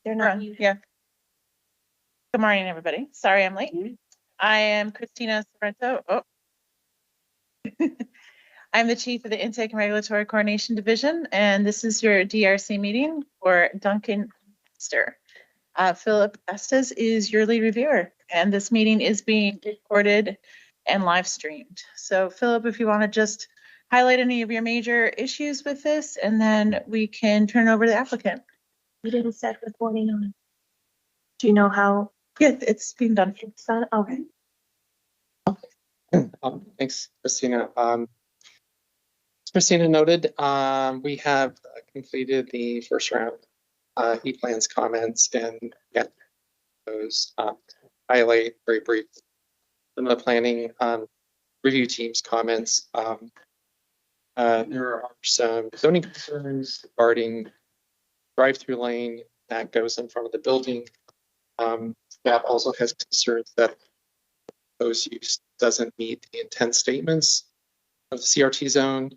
They're not. Yeah. Good morning, everybody. Sorry I'm late. I am Christina Sorrento. Oh. I'm the chief of the Intake and Regulatory Coordination Division, and this is your DRC meeting for Duncan Esther. Philip Estes is your lead reviewer, and this meeting is being recorded and live streamed. So Philip, if you want to just highlight any of your major issues with this, and then we can turn it over to the applicant. We didn't set recording on. Do you know how? Yeah, it's being done. It's done. Okay. Thanks, Christina. As Christina noted, we have completed the first round E-plans comments and get those highlight very brief some of the planning review team's comments. There are some zoning concerns regarding drive-through lane that goes in front of the building. Staff also has concerns that those use doesn't meet the intent statements of the CRT zone.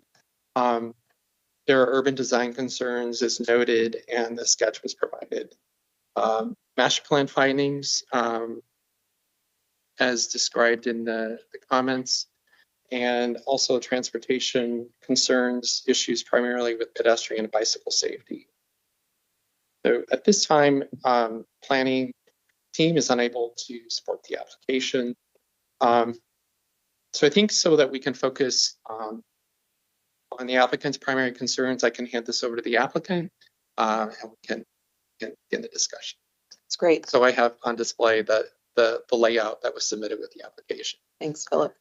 There are urban design concerns as noted, and the sketch was provided. Master plan findings as described in the comments, and also transportation concerns, issues primarily with pedestrian and bicycle safety. So at this time, planning team is unable to support the application. So I think so that we can focus on the applicant's primary concerns, I can hand this over to the applicant and we can begin the discussion. That's great. So I have on display the layout that was submitted with the application. Thanks, Philip.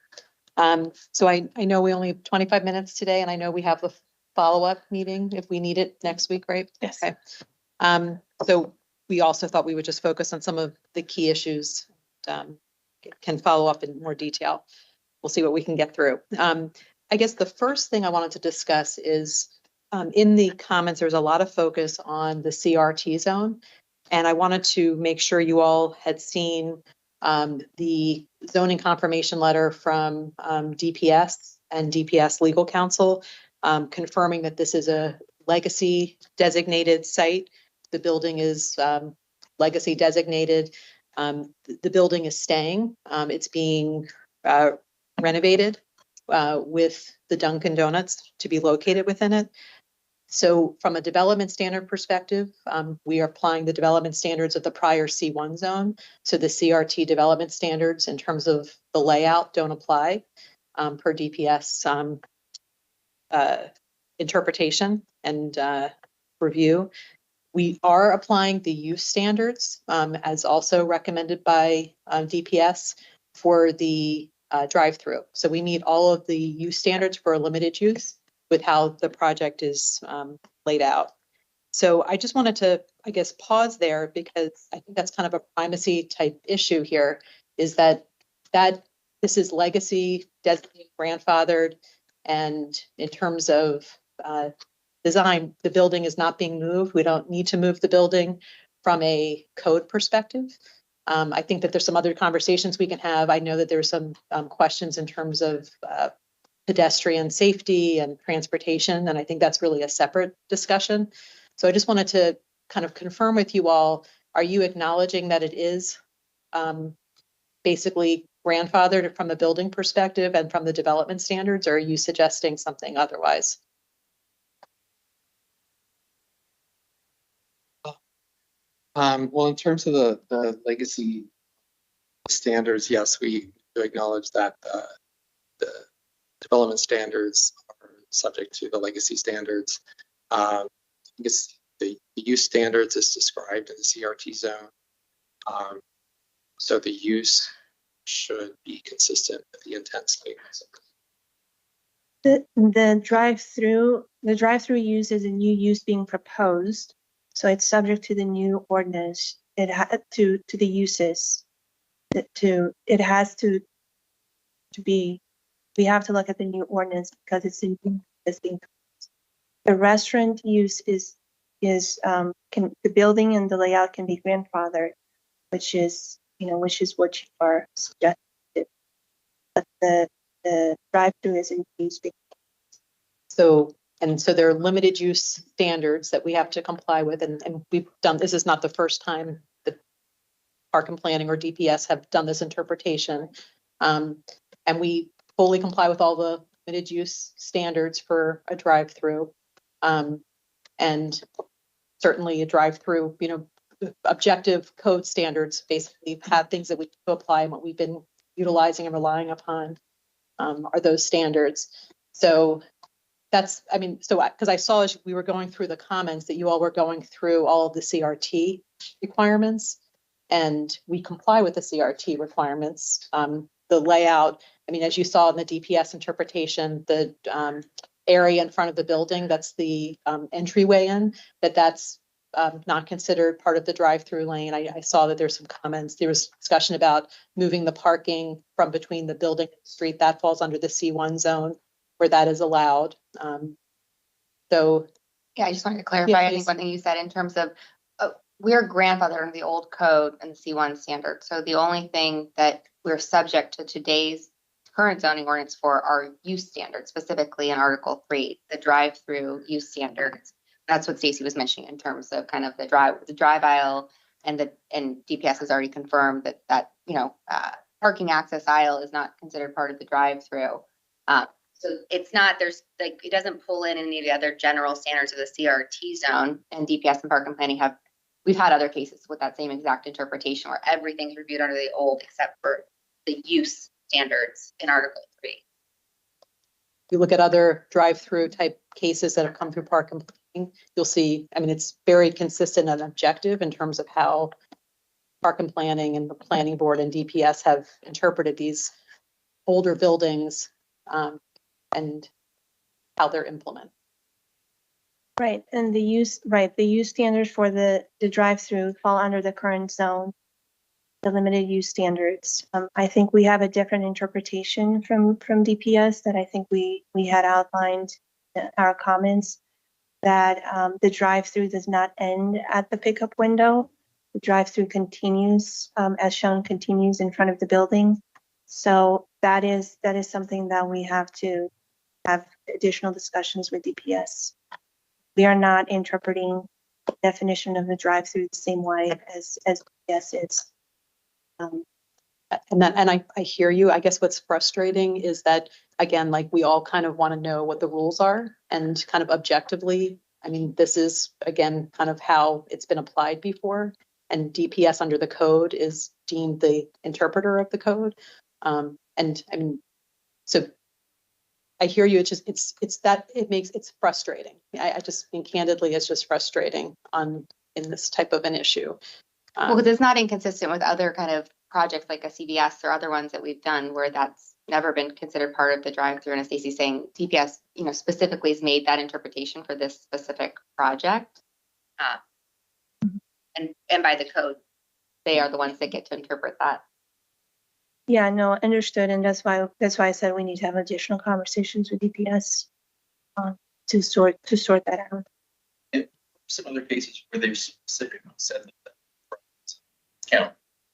So I know we only have 25 minutes today, and I know we have the follow-up meeting if we need it next week, right? Yes. Okay. So we also thought we would just focus on some of the key issues, can follow up in more detail. We'll see what we can get through. I guess the first thing I wanted to discuss is in the comments, there's a lot of focus on the CRT zone. And I wanted to make sure you all had seen the zoning confirmation letter from DPS and DPS legal counsel confirming that this is a legacy designated site. The building is legacy designated. The building is staying. It's being renovated with the Dunkin' Donuts to be located within it. So from a development standard perspective, we are applying the development standards of the prior C1 zone. So the CRT development standards in terms of the layout don't apply per DPS interpretation and review. We are applying the use standards as also recommended by DPS for the drive-through. So we meet all of the use standards for a limited use with how the project is laid out. So I just wanted to, I guess, pause there because I think that's kind of a primacy type issue here, is that this is legacy, designated, grandfathered, and in terms of design, the building is not being moved. We don't need to move the building from a code perspective. I think that there's some other conversations we can have. I know that there's some questions in terms of pedestrian safety and transportation, and I think that's really a separate discussion. So I just wanted to kind of confirm with you all, are you acknowledging that it is basically grandfathered from a building perspective and from the development standards, or are you suggesting something otherwise? Well, in terms of the legacy standards, yes, we do acknowledge that the development standards are subject to the legacy standards. I guess the use standards is described in the CRT zone. So the use should be consistent with the intent statements. The drive-through use is a new use being proposed. So it's subject to the new ordinance. It had to the uses. It has to be. We have to look at the new ordinance because it's being proposed. The restaurant use is the building and the layout can be grandfathered, which is what you are suggesting. But the drive-through is in use. So And so there are limited use standards that we have to comply with. And we've done, this is not the first time that Park and Planning or DPS have done this interpretation. And we fully comply with all the limited use standards for a drive-through. And certainly a drive-through, objective code standards basically have things that we apply, and what we've been utilizing and relying upon are those standards. So that's, because I saw as we were going through the comments that you all were going through all of the CRT requirements, and we comply with the CRT requirements. The layout, as you saw in the DPS interpretation, the area in front of the building, that's the entryway in, that's not considered part of the drive-through lane. I saw that there's some comments. There was discussion about moving the parking from between the building and the street. That falls under the C1 zone where that is allowed. So Yeah, I just wanted to clarify, Yeah, I think please. one thing you said in terms of, we're grandfathered under the old code and the C1 standard. So the only thing that we're subject to today's current zoning ordinance for are use standards, specifically in Article 3, the drive-through use standards. That's what Stacy was mentioning in terms of kind of the drive aisle, and DPS has already confirmed that parking access aisle is not considered part of the drive-through. So it's not, it doesn't pull in any of the other general standards of the CRT zone, and DPS and Park and Planning we've had other cases with that same exact interpretation where everything's reviewed under the old except for the use standards in Article 3. if you look at other drive-through type cases that have come through Park and Planning, you'll see, it's very consistent and objective in terms of how Park and Planning and the Planning Board and DPS have interpreted these older buildings and how they're implemented. Right, and the use standards for the drive-through fall under the current zone, the limited use standards. I think we have a different interpretation from DPS that I think we had outlined in our comments, that the drive-through does not end at the pickup window. The drive-through continues, as shown, continues in front of the building. So that is something that we have to have additional discussions with DPS. We are not interpreting the definition of the drive-through the same way as DPS is. And I hear you. I guess what's frustrating is that, again, like, we all kind of want to know what the rules are, and kind of objectively, this is, again, kind of how it's been applied before, and DPS under the code is deemed the interpreter of the code. So I hear you. It's just, it's frustrating. I just think candidly, it's just frustrating in this type of an issue. Well, because it's not inconsistent with other kind of projects like a CVS or other ones that we've done where that's never been considered part of the drive-through. And as Stacey's saying, DPS, specifically has made that interpretation for this specific project. And by the code, they are the ones that get to interpret that. Yeah, no, understood, and that's why I said we need to have additional conversations with DPS to sort that out. And some other cases where they've specifically said that count.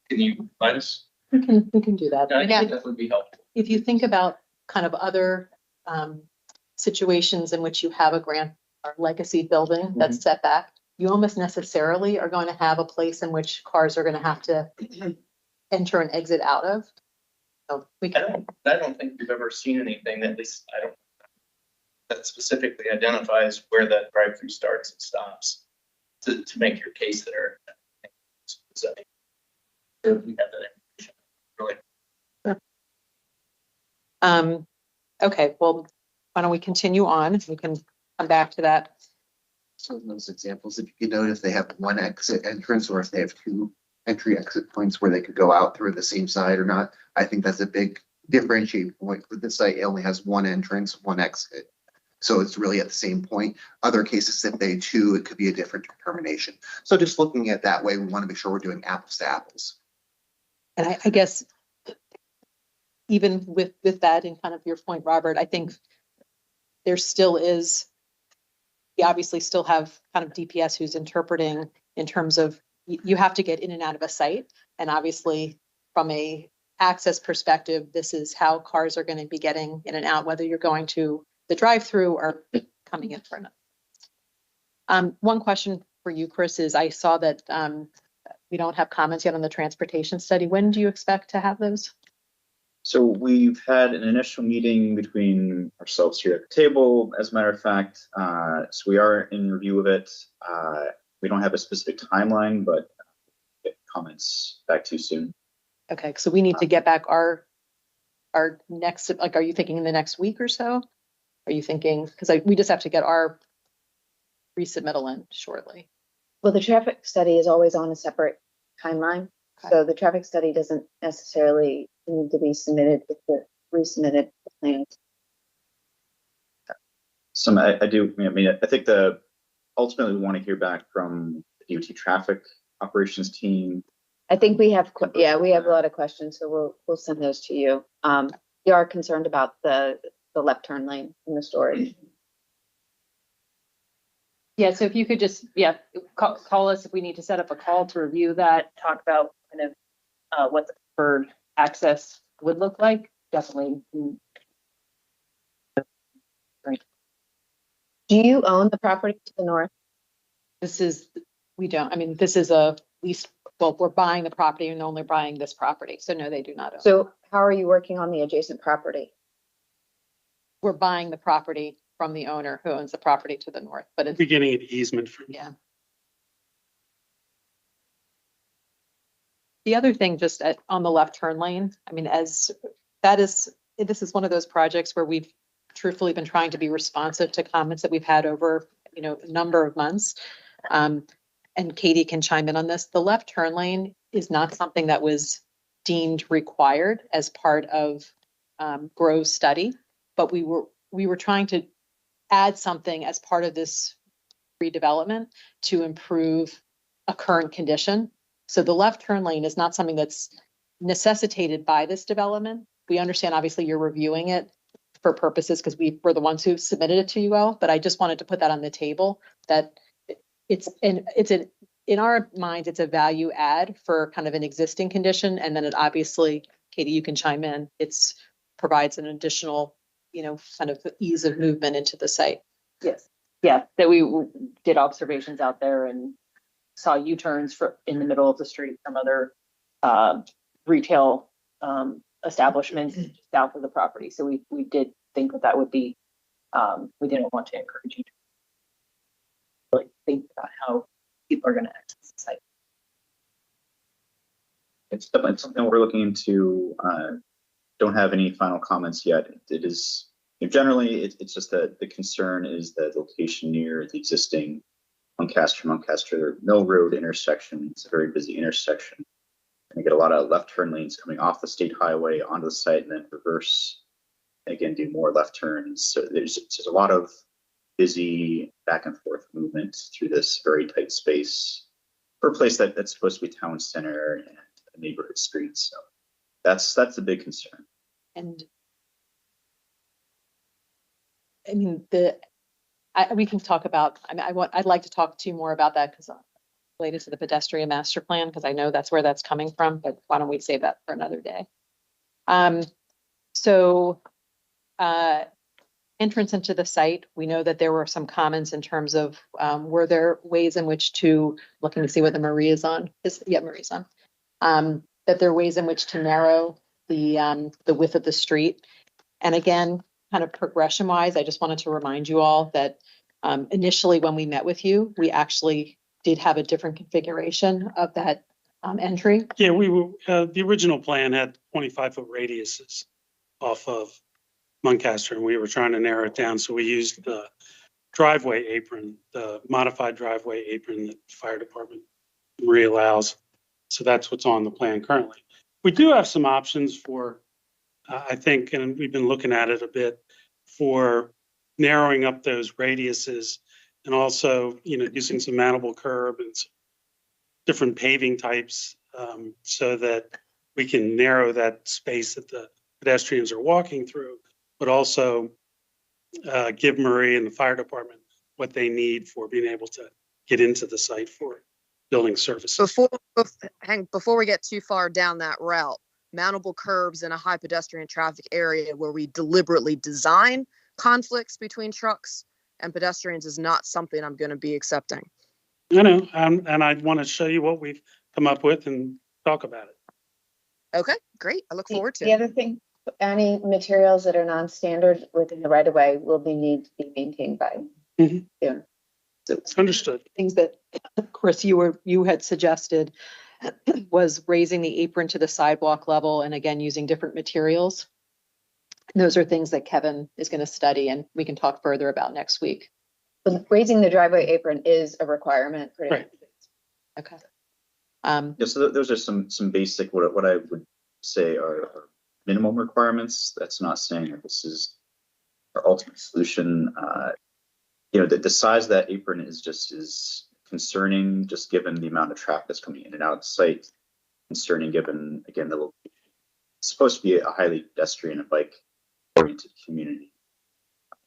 Can you provide us? We can do that. I think that would be helpful. If you think about kind of other situations in which you have a grant or legacy building that's set back, you almost necessarily are going to have a place in which cars are going to have to enter and exit out of. So we can. I don't think we've ever seen anything, at least I don't, that specifically identifies where that drive-through starts and stops to make your case there. So we have that information. Really. Okay, well, why don't we continue on? We can come back to that. So in those examples, if you could note if they have one exit entrance or if they have two entry exit points where they could go out through the same side or not, I think that's a big differentiating point. With this site, it only has one entrance, one exit. So it's really at the same point. Other cases, if they two, it could be a different determination. So just looking at that way, we want to make sure we're doing apples to apples. And I guess even with that and kind of your point, Robert, I think there still is, we obviously still have kind of DPS who's interpreting in terms of you have to get in and out of a site. And obviously from a access perspective, this is how cars are going to be getting in and out, whether you're going to the drive-through or coming in for another. One question for you, Chris, is I saw that we don't have comments yet on the transportation study. When do you expect to have those? So we've had an initial meeting between ourselves here at the table, as a matter of fact. So we are in review of it. We don't have a specific timeline, but get comments back to you soon. Okay, so we need to get back our next, like, are you thinking in the next week or so? Are you thinking, because we just have to get our resubmittal in shortly. Well, the traffic study is always on a separate timeline. Okay. So the traffic study doesn't necessarily need to be submitted with the resubmitted plans. So I do, I mean, I think ultimately we want to hear back from the DOT traffic operations team. I think we have, yeah, we have a lot of questions, so we'll send those to you. We are concerned about the left turn lane in the storage. Yeah, so if you could just, call us if we need to set up a call to review that, talk about kind of what the preferred access would look like, definitely. Do you own the property to the north? We don't, I mean, this is a lease, well, we're buying the property and only buying this property. So no, they do not own. So how are you working on the adjacent property? We're buying the property from the owner who owns the property to the north, but it's, We're getting an easement from. yeah. The other thing, just on the left turn lane, I mean, this is one of those projects where we've truthfully been trying to be responsive to comments that we've had over, a number of months. And Katie can chime in on this. The left turn lane is not something that was deemed required as part of Grove's study, but we were trying to add something as part of this redevelopment to improve a current condition. So the left turn lane is not something that's necessitated by this development. We understand, obviously, you're reviewing it for purposes because we were the ones who submitted it to you all, but I just wanted to put that on the table that in our minds, it's a value add for kind of an existing condition. And then it obviously, Katie, you can chime in. It's provides an additional, kind of ease of movement into the site. Yes, yeah, that we did observations out there and saw U-turns in the middle of the street from other retail establishments south of the property. So we did think that would be, we didn't want to encourage you to really think about how people are going to access the site. It's something we're looking into. Don't have any final comments yet. It is generally it's just that the concern is the location near the existing Moncaster Mill Road intersection. It's a very busy intersection. And you get a lot of left turn lanes coming off the state highway onto the site and then reverse. And again, do more left turns. So there's a lot of busy back and forth movement through this very tight space for a place that's supposed to be town center and a neighborhood street. So that's a big concern. And I mean, we can talk about, I'd like to talk to you more about that because related to the pedestrian master plan, because I know that's where that's coming from, but why don't we save that for another day? Entrance into the site, we know that there were some comments in terms of, were there ways in which to, looking to see what the Marie's on, Marie's on, that there are ways in which to narrow the width of the street. And again, kind of progression wise, I just wanted to remind you all that initially when we met with you, we actually did have a different configuration of that entry. Yeah, the original plan had 25-foot radiuses off of Moncaster, and we were trying to narrow it down. So we used the driveway apron, the modified driveway apron that the fire department allows. So that's what's on the plan currently. We do have some options for, I think, and we've been looking at it a bit, for narrowing up those radiuses and also, using some mountable curb and some different paving types so that we can narrow that space that the pedestrians are walking through, but also give Marie and the fire department what they need for being able to get into the site for building services. Before we get too far down that route, mountable curbs in a high pedestrian traffic area where we deliberately design conflicts between trucks and pedestrians is not something I'm going to be accepting. I know, and I want to show you what we've come up with and talk about it. Okay, great. I look forward to The it. other thing, any materials that are non-standard within the right of way will need to be maintained by. Mhm. soon. So Understood. things that, Chris, you had suggested was raising the apron to the sidewalk level and again, using different materials. Those are things that Kevin is going to study and we can talk further about next week. But raising the driveway apron is a requirement. For Right. Okay. Yeah, so those are some basic, what I would say are minimum requirements. That's not saying that this is our ultimate solution. You know, the size of that apron is concerning, just given the amount of traffic that's coming in and out of the site. Concerning given, again, the location. It's supposed to be a highly pedestrian and bike oriented community.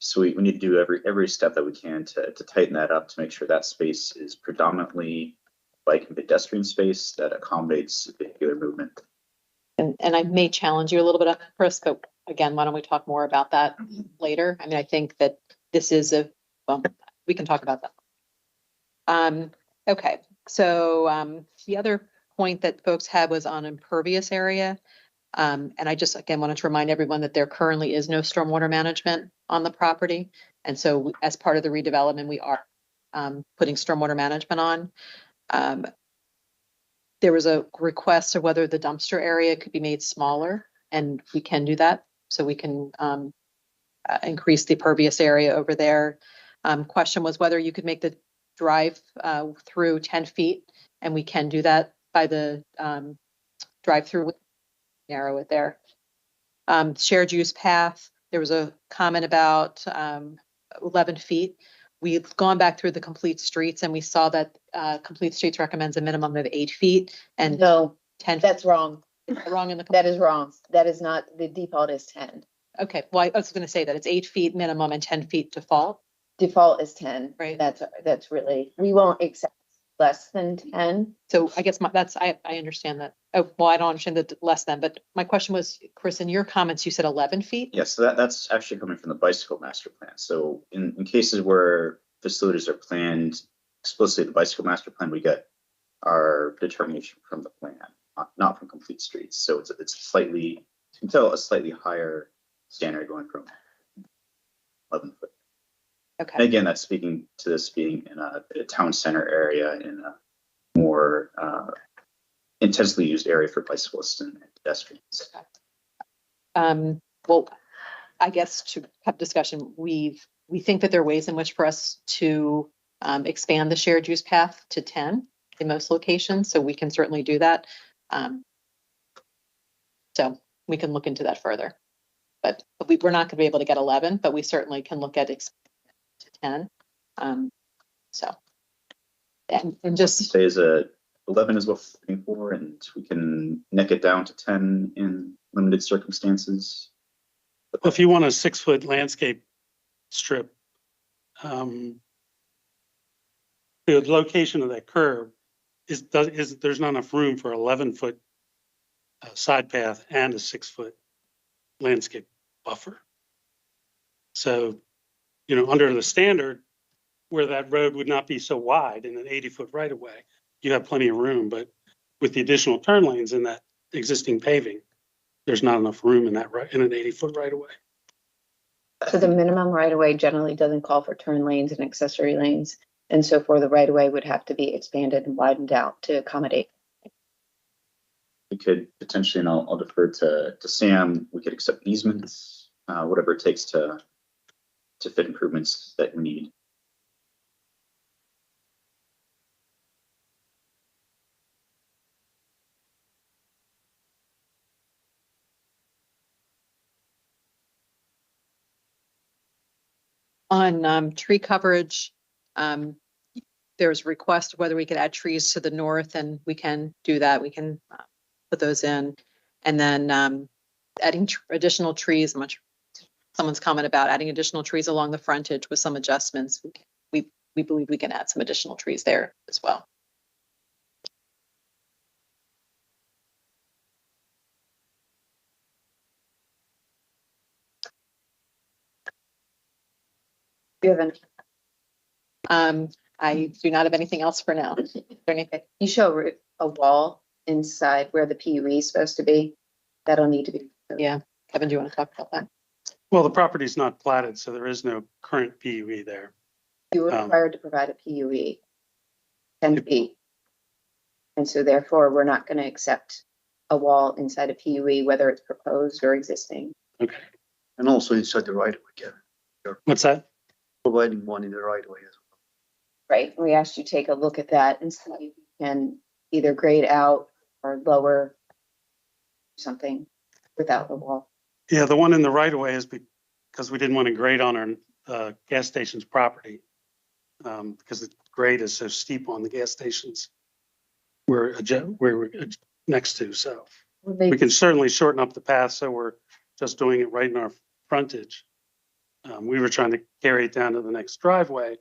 So we need to do every step that we can to tighten that up, to make sure that space is predominantly bike and pedestrian space that accommodates vehicular movement. And I may challenge you a little bit on that, Chris, but again, why don't we talk more about that later? I mean, I think that this is well, we can talk about that. Okay, so the other point that folks had was on impervious area. And I just, again, wanted to remind everyone that there currently is no stormwater management on the property. And so as part of the redevelopment, we are putting stormwater management on. There was a request of whether the dumpster area could be made smaller, and we can do that. So we can increase the pervious area over there. Question was whether you could make the drive through 10 feet, and we can do that by the drive-through, narrow it there. Shared use path, there was a comment about 11 feet. We've gone back through the complete streets and we saw that complete streets recommends a minimum of 8 feet and No, 10. that's wrong. Is that wrong in the? That is wrong. That is not, the default is 10. Okay, well, I was going to say that it's 8 feet minimum and 10 feet default. Default is 10. Right. That's really, we won't accept less than 10. So I guess I understand that. Oh, well, I don't understand the less than, but my question was, Chris, in your comments, you said 11 feet? Yes, so that's actually coming from the bicycle master plan. So in cases where facilities are planned explicitly the bicycle master plan, we get our determination from the plan, not from complete streets. So it's slightly, you can tell a slightly higher standard going from 11 foot. Okay. And again, that's speaking to this being in a town center area, in a more intensely used area for bicyclists and pedestrians. Well, I guess to have discussion, we think that there are ways in which for us to expand the shared use path to 10 in most locations, so we can certainly do that. So we can look into that further. But we're not going to be able to get 11, but we certainly can look at to 10. So, and just Say is 11 is what we're looking for, and we can neck it down to 10 in limited circumstances. If you want a 6-foot landscape strip, the location of that curb is there's not enough room for 11-foot side path and a 6-foot landscape buffer. So, you know, under the standard, where that road would not be so wide in an 80-foot right of way, you have plenty of room. But with the additional turn lanes in that existing paving, there's not enough room in that in an 80-foot right of way. So the minimum right of way generally doesn't call for turn lanes and accessory lanes. And so for the right of way would have to be expanded and widened out to accommodate. We could potentially, and I'll defer to Sam, we could accept easements, whatever it takes to fit improvements that we need. on tree coverage, there's a request whether we could add trees to the north, and we can do that. We can put those in. And then adding additional trees, someone's comment about adding additional trees along the frontage with some adjustments. We believe we can add some additional trees there as well. Do you have any? I do not have anything else for now. Is there anything? You show a wall inside where the PUE is supposed to be. That'll need to be. Yeah. Kevin, do you want to talk about that? Well, the property's not platted, so there is no current PUE there. You were required to provide a PUE. 10 feet. And so therefore, we're not going to accept a wall inside a PUE, whether it's proposed or existing. Okay. And also inside the right of way, Kevin, What's that? providing one in the right of way as well. Right. We asked you to take a look at that and see if you can either grade out or lower something without the wall. Yeah, the one in the right of way is because we didn't want to grade on our gas station's property. Because the grade is so steep on the gas stations we're next to, so we can certainly shorten up the path, so we're just doing it right in our frontage. We were trying to carry it down to the next driveway,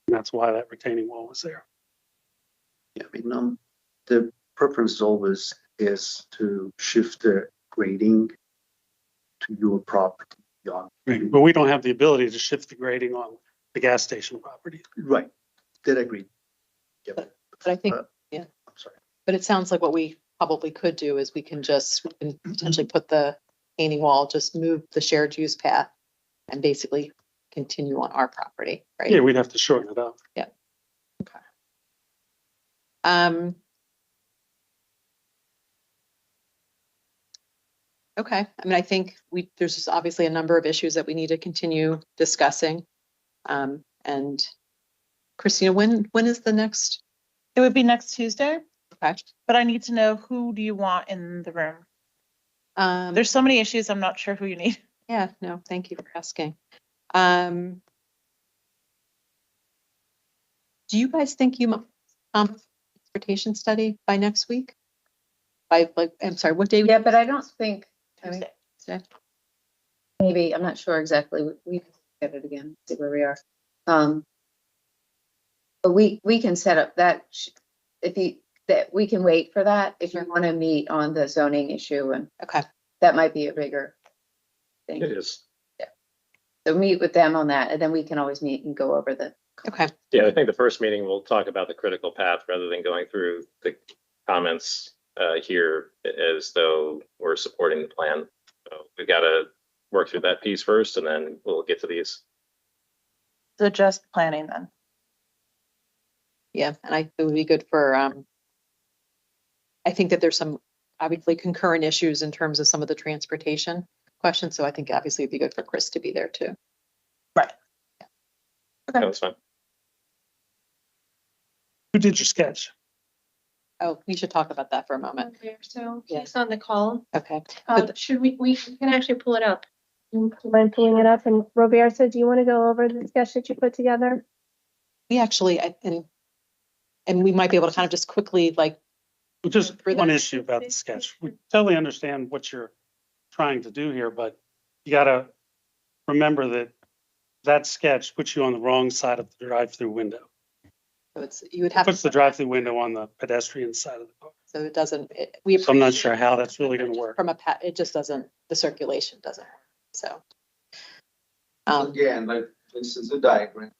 and that's why that retaining wall was there. Yeah, I mean, the preference always is to shift the grading to your property beyond. Right. But we don't have the ability to shift the grading on the gas station property. Right, did agree. Yeah, But I think, I'm sorry. but it sounds like what we probably could do is we can potentially put the retaining wall, just move the shared use path and basically continue on our property, right? Yeah, we'd have to shorten it up. Yeah. Okay. Okay, I mean, I think there's just obviously a number of issues that we need to continue discussing. And Christina, when is the next? It would be next Tuesday, Okay. but I need to know, who do you want in the room? There's so many issues, I'm not sure who you need. Yeah, no, thank you for asking. Do you guys think you transportation study by next week? I'm sorry, what day? Yeah, but I don't think, Tuesday. Tuesday? maybe, I'm not sure exactly. We can get it again, see where we are. But we can set up that, that we can wait for that if you want to meet on the zoning issue, and Okay, that might be a bigger thing. It is. So meet with them on that, and then we can always meet and go over the. okay, Yeah, I think the first meeting we'll talk about the critical path rather than going through the comments here as though we're supporting the plan. So we've got to work through that piece first, and then we'll get to these. So just planning then. yeah, and it would be good for, I think that there's some obviously concurrent issues in terms of some of the transportation questions, so I think obviously it'd be good for Chris to be there too. Right. That's fine. Who did your sketch? Oh, we should talk about that for a moment. So Yeah. he's on the call. Okay, Should we can actually pull it up. Do you mind pulling it up? And Roberta, do you want to go over the sketch that you put together? we actually, and we might be able to kind of just quickly Well, just For one that- issue about the sketch. We totally understand what you're trying to do here, but you gotta remember that that sketch puts you on the wrong side of the drive-through window. so you would It have. puts the drive-through window on the pedestrian side of the car. So it doesn't, So I'm not sure how that's really gonna work. From it just doesn't, the circulation doesn't work, so. Again, like this is a diagram.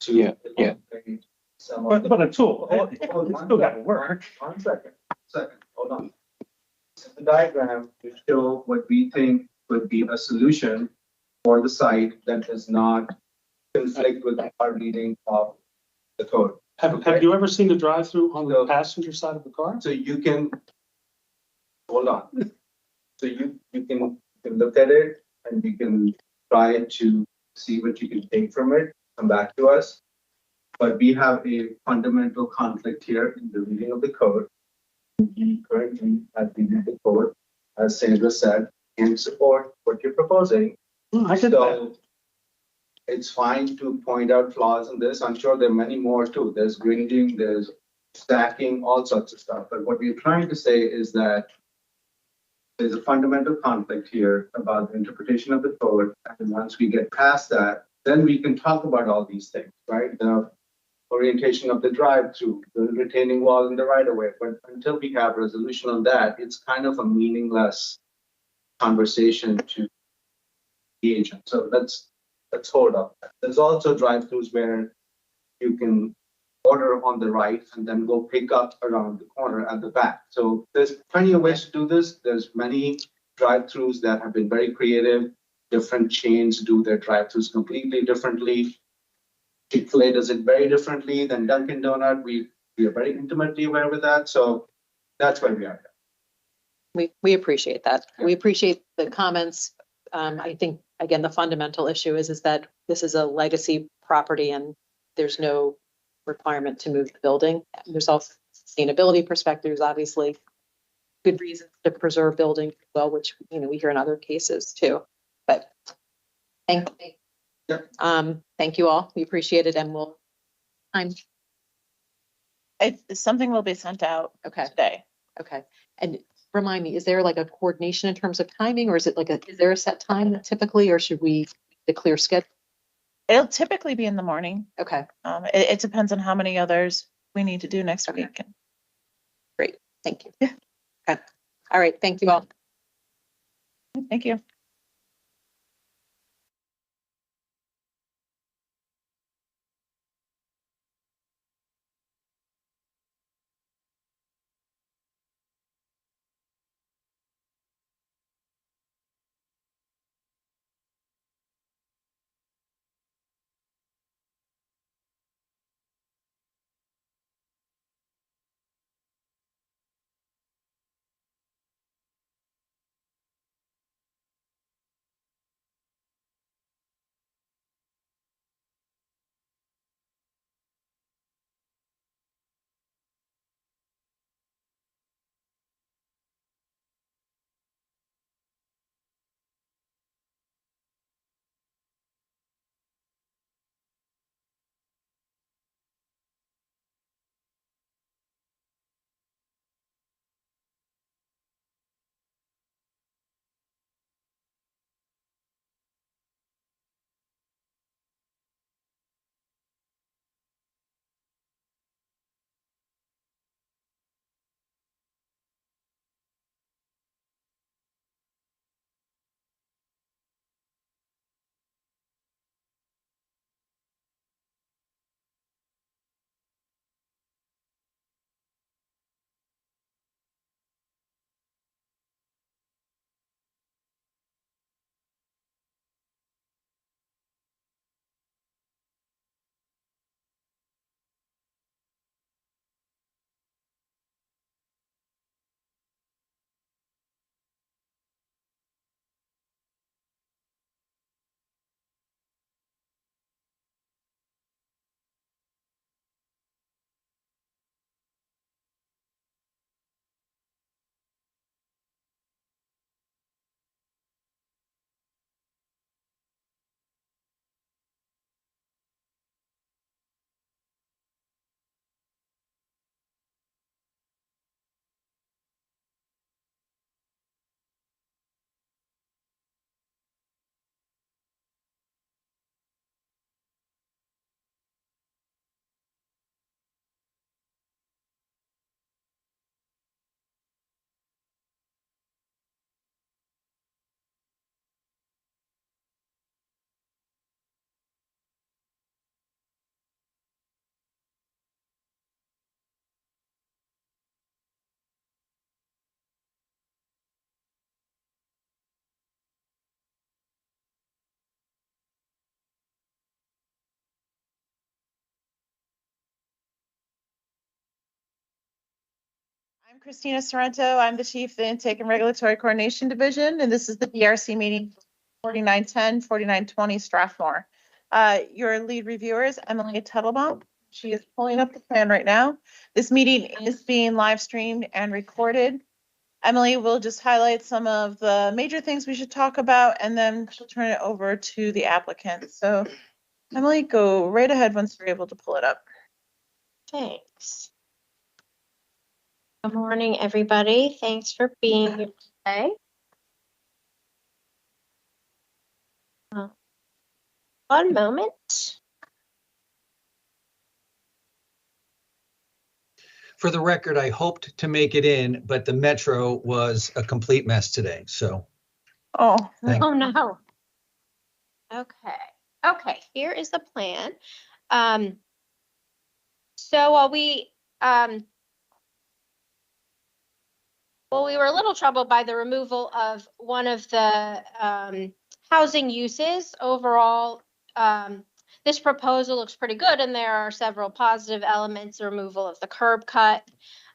to Yeah, yeah. illustrate Some of the. But a tool, Hold- it hold still one gotta second, work. One second, hold on. So the diagram to show what we think would be a solution for the site that does not conflict with our reading of the code. Have you ever seen the drive-through on the No. passenger side of the car? So you can, hold on. So you can look at it and you can try to see what you can take from it, come back to us. But we have a fundamental conflict here in the reading of the code. We currently, as we read the code, as Sandra said, can support what you're proposing. I get that. So it's fine to point out flaws in this. I'm sure there are many more too. There's grinding, there's stacking, all sorts of stuff. But what we're trying to say is that there's a fundamental conflict here about the interpretation of the code. And once we get past that, then we can talk about all these things, right? The orientation of the drive-through, the retaining wall in the right-of-way. But until we have resolution on that, it's kind of a meaningless conversation to engage in. So let's Let's hold up. There's also drive-throughs where you can order on the right and then go pick up around the corner at the back. So there's plenty of ways to do this. There's many drive-throughs that have been very creative. Different chains do their drive-throughs completely differently. Chick-fil-A does it very differently than Dunkin' Donut. We are very intimately aware with that. So that's where we are. We appreciate that. We appreciate the comments. I think, again, the fundamental issue is that this is a legacy property and there's no requirement to move the building. There's also sustainability perspectives, obviously, good reasons to preserve buildings as well, which, you know, we hear in other cases too. But thank you all. We appreciate it, and Something will be sent out today. Okay. And remind me, is there like a coordination in terms of timing, or is it like is there a set time typically, or should we declare schedule? It'll typically be in the morning. Okay. It depends on how many others we need to do next week. Great. Thank you. Yeah. Okay. All right. Thank you all. Thank you. I'm Christina Sorrento. I'm the chief of the Intake and Regulatory Coordination Division, and this is the DRC meeting 4910, 4920 Strathmore. Your lead reviewer is Emily Tettlebaum. She is pulling up the plan right now. This meeting is being live streamed and recorded. Emily will just highlight some of the major things we should talk about, and then she'll turn it over to the applicant. So Emily, go right ahead once you're able to pull it up. Thanks. Good morning, everybody. Thanks for being here today. One moment. For the record, I hoped to make it in, but the metro was a complete mess today, so. Oh, Thank- Oh, no. Okay. Okay, here is the plan. So while we were a little troubled by the removal of one of the housing uses. Overall, this proposal looks pretty good, and there are several positive elements: the removal of the curb cut,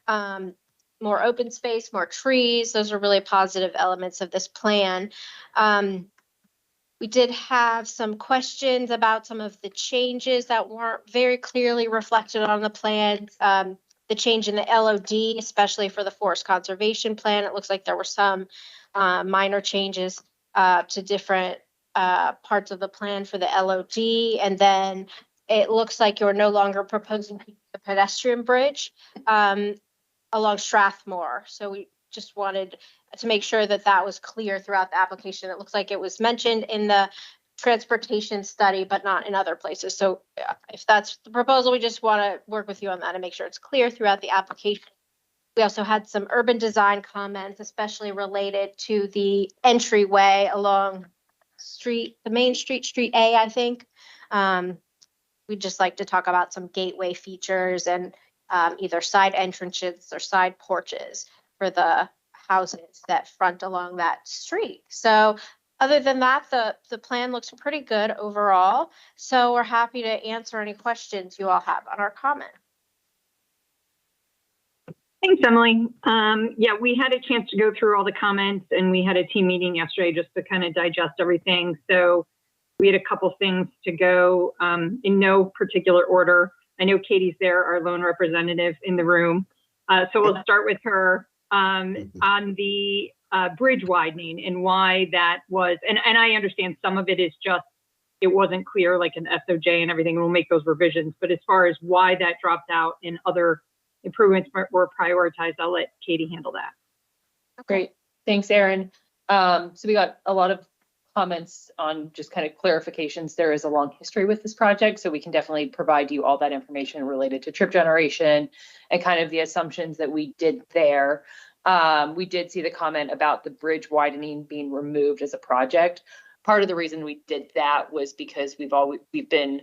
more open space, more trees. Those are really positive elements of this plan. We did have some questions about some of the changes that weren't very clearly reflected on the plan. The change in the LOD, especially for the forest conservation plan. It looks like there were some minor changes to different parts of the plan for the LOD. And then it looks like you're no longer proposing the pedestrian bridge along Strathmore. So we just wanted to make sure that that was clear throughout the application. It looks like it was mentioned in the transportation study, but not in other places. So if that's the proposal, we just want to work with you on that and make sure it's clear throughout the application. We also had some urban design comments, especially related to the entryway along the main street, Street A, I think. We'd just like to talk about some gateway features and either side entrances or side porches for the houses that front along that street. So other than that, the plan looks pretty good overall. So we're happy to answer any questions you all have on our comment. Thanks, Emily. Yeah, we had a chance to go through all the comments, and we had a team meeting yesterday just to kind of digest everything. So we had a couple things to go in no particular order. I know Katie's there, our loan representative in the room. So we'll start with her on the bridge widening and why that was, and I understand some of it is just, it wasn't clear, like an SOJ and everything, we'll make those revisions. But as far as why that dropped out and other improvements were prioritized, I'll let Katie handle that. Great, thanks, Erin. So we got a lot of comments on just kind of clarifications. There is a long history with this project, so we can definitely provide you all that information related to trip generation and kind of the assumptions that we did there. We did see the comment about the bridge widening being removed as a project. Part of the reason we did that was because we've been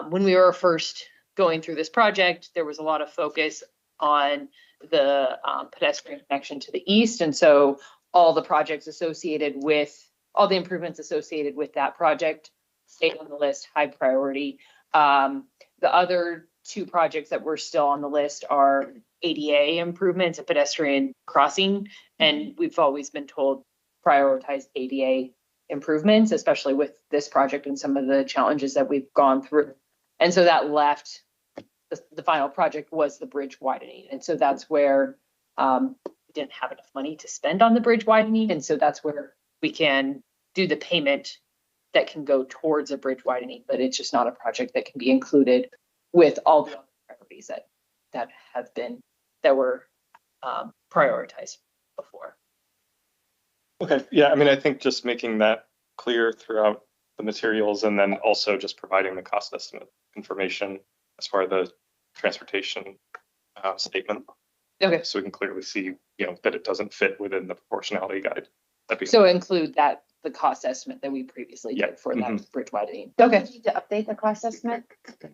when we were first going through this project, there was a lot of focus on the pedestrian connection to the east, and so all the projects associated with all the improvements associated with that project stayed on the list, high priority. The other two projects that were still on the list are ADA improvements, a pedestrian crossing, and we've always been told prioritize ADA improvements, especially with this project and some of the challenges that we've gone through. And so that left, the final project was the bridge widening. And so that's where we didn't have enough money to spend on the bridge widening. And so that's where we can do the payment that can go towards a bridge widening, but it's just not a project that can be included with all the other priorities that were prioritized before. Okay, yeah, I mean, I think just making that clear throughout the materials and then also just providing the cost estimate information as part of the transportation statement. Okay. So we can clearly see, that it doesn't fit within the proportionality guide. So include that, the cost estimate that we previously did for that bridge widening. Okay. Do you need to update the cost estimate?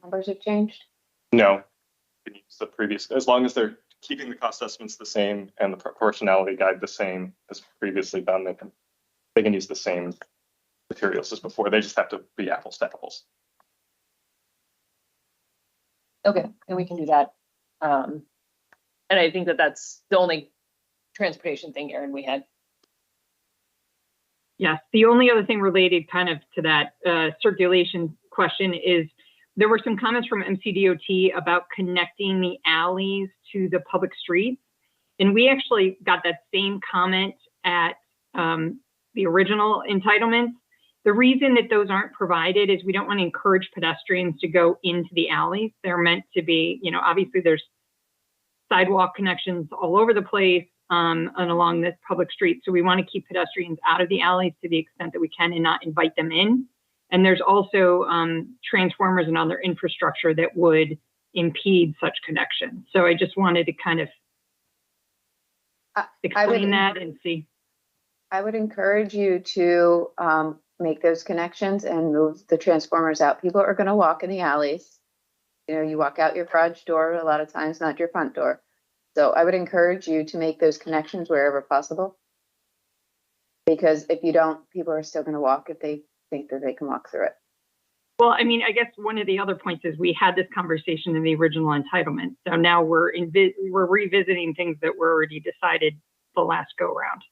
Numbers have changed? No, you can use the previous, as long as they're keeping the cost estimates the same and the proportionality guide the same as previously done, they can use the same materials as before. They just have to be apples to apples. Okay, and we can do that. And I think that's the only transportation thing, Erin, we had. Yes, the only other thing related kind of to that circulation question is there were some comments from MCDOT about connecting the alleys to the public streets. And we actually got that same comment at the original entitlements. The reason that those aren't provided is we don't want to encourage pedestrians to go into the alleys. They're meant to be, obviously there's sidewalk connections all over the place and along this public street. So we want to keep pedestrians out of the alleys to the extent that we can and not invite them in. And there's also transformers and other infrastructure that would impede such connections. So I just wanted to kind of explain that and see. I would encourage you to make those connections and move the transformers out. People are gonna walk in the alleys. You know, you walk out your garage door a lot of times, not your front door. So I would encourage you to make those connections wherever possible. Because if you don't, people are still gonna walk if they think that they can walk through it. Well, I mean, I guess one of the other points is we had this conversation in the original entitlement. So now we're revisiting things that were already decided the last go round.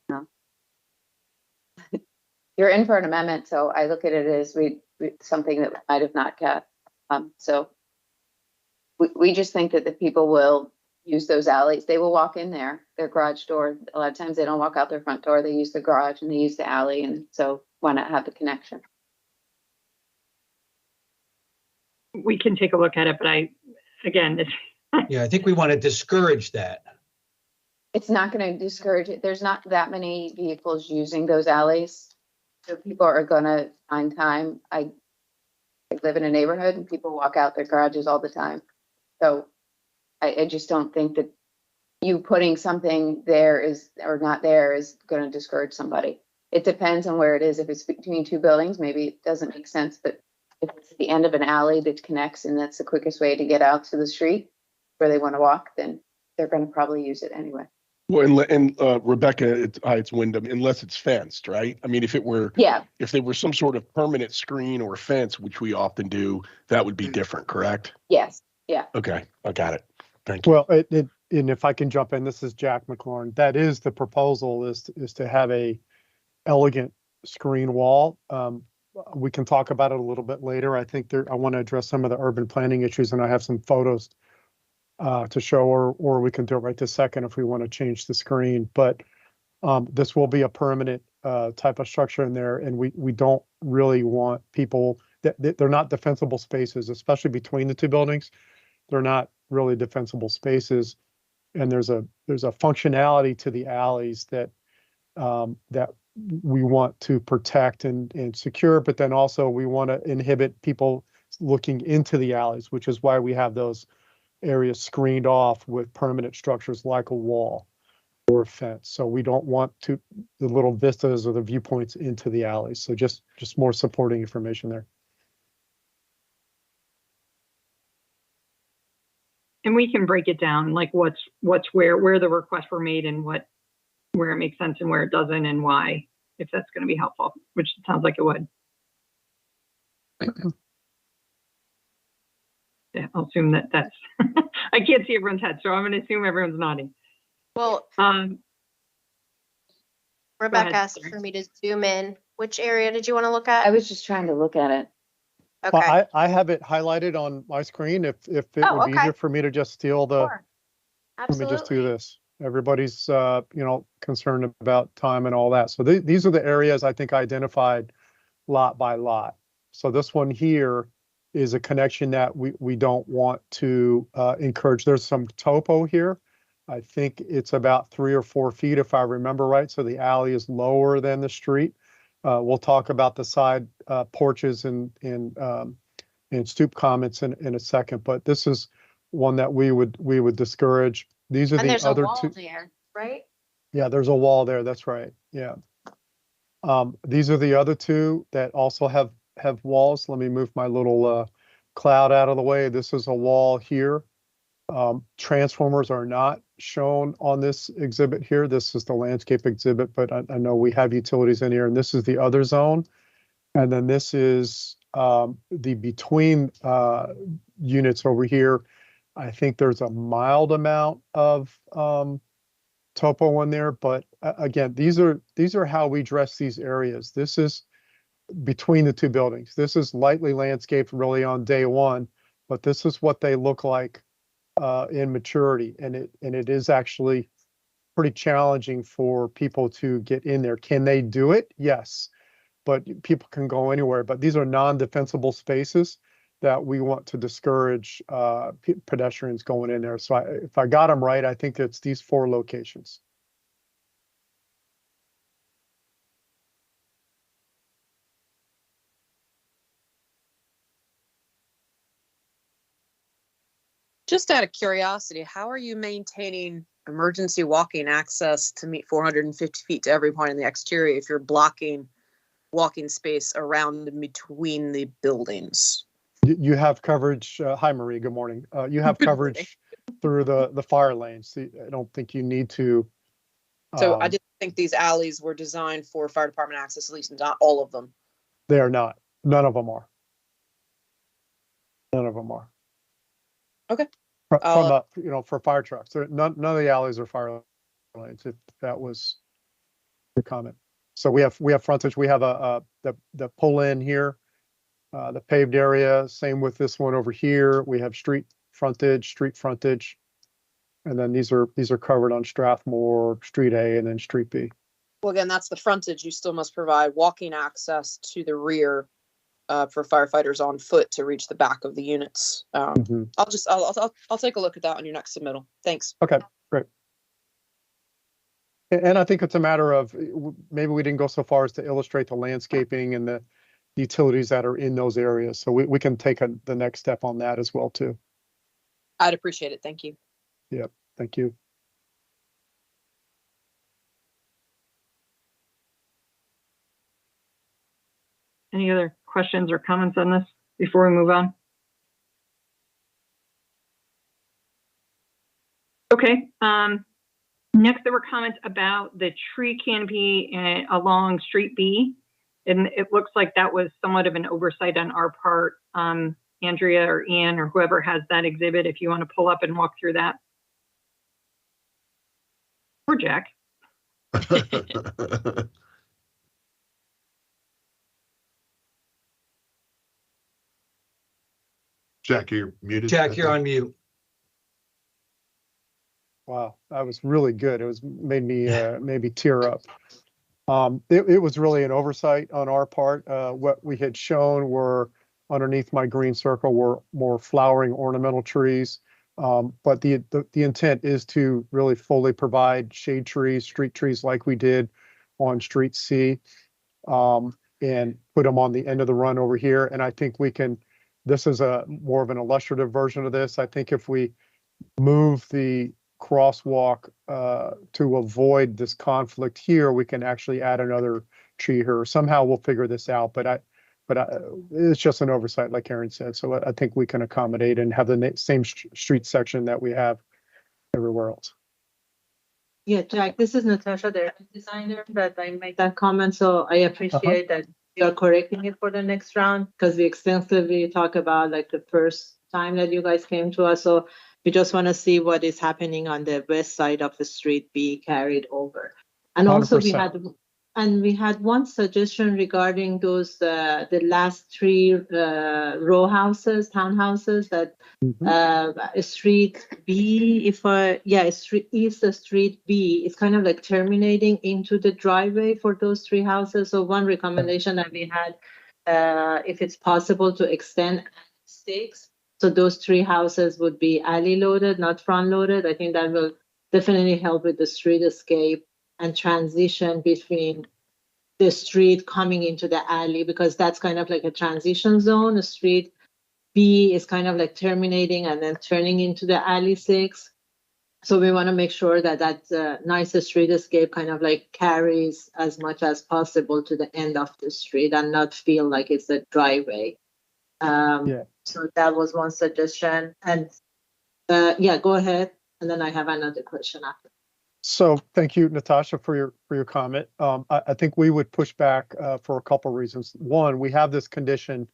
No. You're in for an amendment, so I look at it as something that might have not got. So we just think that the people will use those alleys. They will walk in there, their garage door. A lot of times they don't walk out their front door. They use the garage and they use the alley. And so why not have the connection? We can take a look at it, but again, Yeah, I think we want to discourage that. It's not going to discourage it. There's not that many vehicles using those alleys. So people are going to find time. I live in a neighborhood and people walk out their garages all the time. So I just don't think that you putting something there is or not there is going to discourage somebody. It depends on where it is. If it's between two buildings, maybe it doesn't make sense. But if it's at the end of an alley that connects and that's the quickest way to get out to the street where they want to walk, then they're going to probably use it anyway. Well, and Rebecca, it's Wyndham, unless it's fenced, right? I mean, if there were some sort of permanent screen or fence, which we often do, that would be different, correct? Yes. Yeah. Okay, I got it. Thank you. Well, and if I can jump in, this is Jack McLaurin. That is the proposal is to have a elegant screen wall. We can talk about it a little bit later. I think I want to address some of the urban planning issues, and I have some photos to show, or we can do it right this second if we want to change the screen. But this will be a permanent type of structure in there, and we don't really want people that they're not defensible spaces, especially between the two buildings. They're not really defensible spaces, and there's a functionality to the alleys that we want to protect and secure, but then also we want to inhibit people looking into the alleys, which is why we have those areas screened off with permanent structures like a wall or a fence. So we don't want the little vistas or the viewpoints into the alleys. So just more supporting information there. and we can break it down, like what's where the requests were made and where it makes sense and where it doesn't and why, if that's going to be helpful, which it sounds like it would. Yeah, I'll assume that's, I can't see everyone's head, so I'm going to assume everyone's nodding. Well, Rebecca asked for me to zoom in. Which area did you want to look at? I was just trying to look at it. Okay. Well, I have it highlighted on my screen. If it would be easier for me to just steal the, Sure. let me just do this. Everybody's, concerned about time and all that. So these are the areas I think identified lot by lot. So this one here is a connection that we don't want to encourage. There's some topo here. I think it's about 3 or 4 feet, if I remember right. So the alley is lower than the street. We'll talk about the side porches and stoop comments in a second, but this is one that we would discourage. These are and the there's other a wall two. there, right? Yeah, there's a wall there. That's right. Yeah. These are the other two that also have walls. Let me move my little cloud out of the way. This is a wall here. Transformers are not shown on this exhibit here. This is the landscape exhibit, but I know we have utilities in here, and this is the other zone. And then this is the between units over here. I think there's a mild amount of topo in there, but again, these are how we dress these areas. This is between the two buildings. This is lightly landscaped really on day one, but this is what they look like in maturity, and it is actually pretty challenging for people to get in there. Can they do it? Yes, but people can go anywhere. But these are non-defensible spaces that we want to discourage pedestrians going in there. So if I got them right, I think it's these 4 locations. Just out of curiosity, how are you maintaining emergency walking access to meet 450 feet to every point in the exterior if you're blocking walking space around and between the buildings. You have coverage, hi Marie, good morning. You have coverage through the fire lanes. See, I don't think you need to. So I didn't think these alleys were designed for fire department access, at least not all of them. They are not. None of them are. None of them are. Okay. From for fire trucks. None of the alleys are fire lanes, if that was the comment. So we have frontage. We have the pull in here, the paved area. Same with this one over here. We have street frontage, and then these are covered on Strathmore, Street A, and then Street B. Well, again, that's the frontage. You still must provide walking access to the rear for firefighters on foot to reach the back of the units. I'll take a look at that on your next submittal. Thanks. Okay, great. And I think it's a matter of maybe we didn't go so far as to illustrate the landscaping and the utilities that are in those areas. So we can take the next step on that as well too. I'd appreciate it. Thank you. Yep, thank you. Any other questions or comments on this before we move on? Okay. Next, there were comments about the tree canopy along Street B. And it looks like that was somewhat of an oversight on our part. Andrea or Ian or whoever has that exhibit, if you want to pull up and walk through that. Or Jack. Jack, you're muted. Jack, you're on mute. Wow, that was really good. It made me maybe tear up. It was really an oversight on our part. What we had shown were underneath my green circle were more flowering ornamental trees. But the intent is to really fully provide shade trees, street trees like we did on Street C, and put them on the end of the run over here. And I think we can, this is a more of an illustrative version of this. I think if we move the crosswalk to avoid this conflict here, we can actually add another tree here. Somehow we'll figure this out, but it's just an oversight, like Karen said. So I think we can accommodate and have the same street section that we have everywhere else. Yeah, Jack, this is Natasha, the designer, that I made that comment. So I appreciate that you're correcting it for the next round, because we extensively talk about like the first time that you guys came to us. So we just want to see what is happening on the west side of the street be carried over. And also 100%. we had one suggestion regarding those the last three row houses, townhouses that Street B, East Street B is kind of like terminating into the driveway for those three houses. So one recommendation that we had, if it's possible to extend stakes, so those three houses would be alley loaded, not front loaded. I think that will definitely help with the street escape and transition between the street coming into the alley, because that's kind of like a transition zone. The street B is kind of like terminating and then turning into the alley 6. So we want to make sure that that nice street escape kind of like carries as much as possible to the end of the street and not feel like it's a driveway. So that was one suggestion. And go ahead. And then I have another question after. So thank you, Natasha, for your comment. I think we would push back for a couple of reasons. One, we have this condition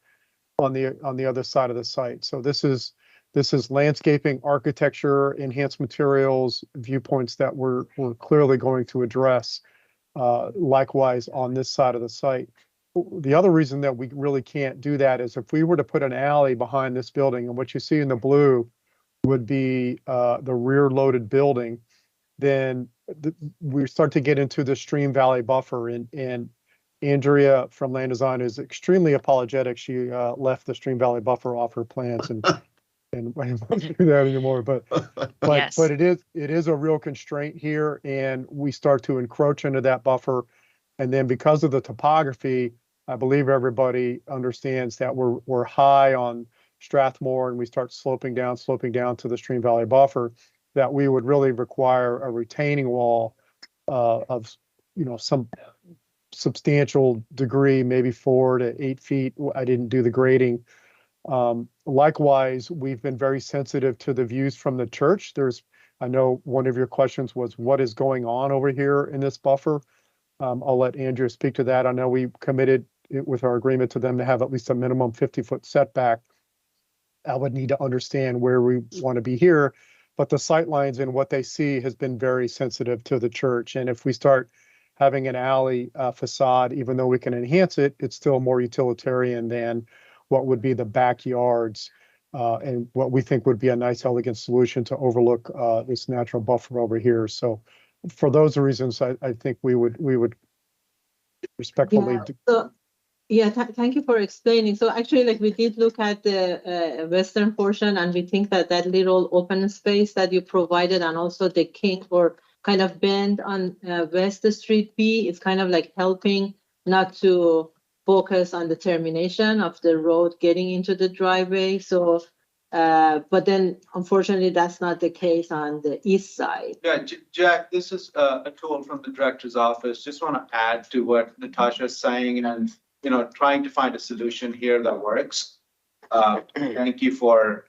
on the other side of the site. So this is landscaping, architecture, enhanced materials, viewpoints that we're clearly going to address. Likewise on this side of the site. The other reason that we really can't do that is if we were to put an alley behind this building, and what you see in the blue would be the rear loaded building, then we start to get into the Stream Valley buffer. And Andrea from Land Design is extremely apologetic. She left the Stream Valley buffer off her plans and I won't do that anymore. But Yes. But it is a real constraint here, and we start to encroach into that buffer. And then because of the topography, I believe everybody understands that we're high on Strathmore, and we start sloping down to the Stream Valley buffer. that we would really require a retaining wall of, some substantial degree, maybe 4 to 8 feet. I didn't do the grading. Likewise, we've been very sensitive to the views from the church. I know one of your questions was what is going on over here in this buffer. I'll let Andrew speak to that. I know we committed with our agreement to them to have at least a minimum 50-foot setback. I would need to understand where we want to be here, but the sight lines and what they see has been very sensitive to the church. And if we start having an alley facade, even though we can enhance it, it's still more utilitarian than what would be the backyards and what we think would be a nice, elegant solution to overlook this natural buffer over here. So for those reasons, I think we would respectfully. Thank you for explaining. So actually, like, we did look at the western portion, and we think that that little open space that you provided, and also the kink or kind of bend on West Street B, is kind of like helping not to focus on the termination of the road getting into the driveway. So, but then unfortunately, that's not the case on the east side. Yeah, Jack, this is a tool from the director's office. Just want to add to what Natasha's saying and, trying to find a solution here that works. Thank you for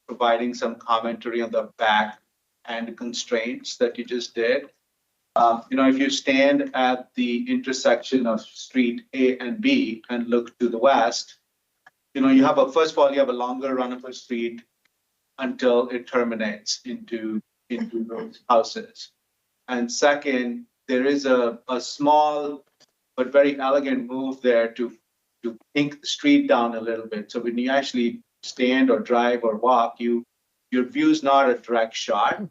providing some commentary on the back and constraints that you just did. If you stand at the intersection of street A and B and look to the west, first of all, you have a longer runnable street until it terminates into those houses. And second, there is a small but very elegant move there to ink the street down a little bit. So when you actually stand or drive or walk, your view is not a direct shot.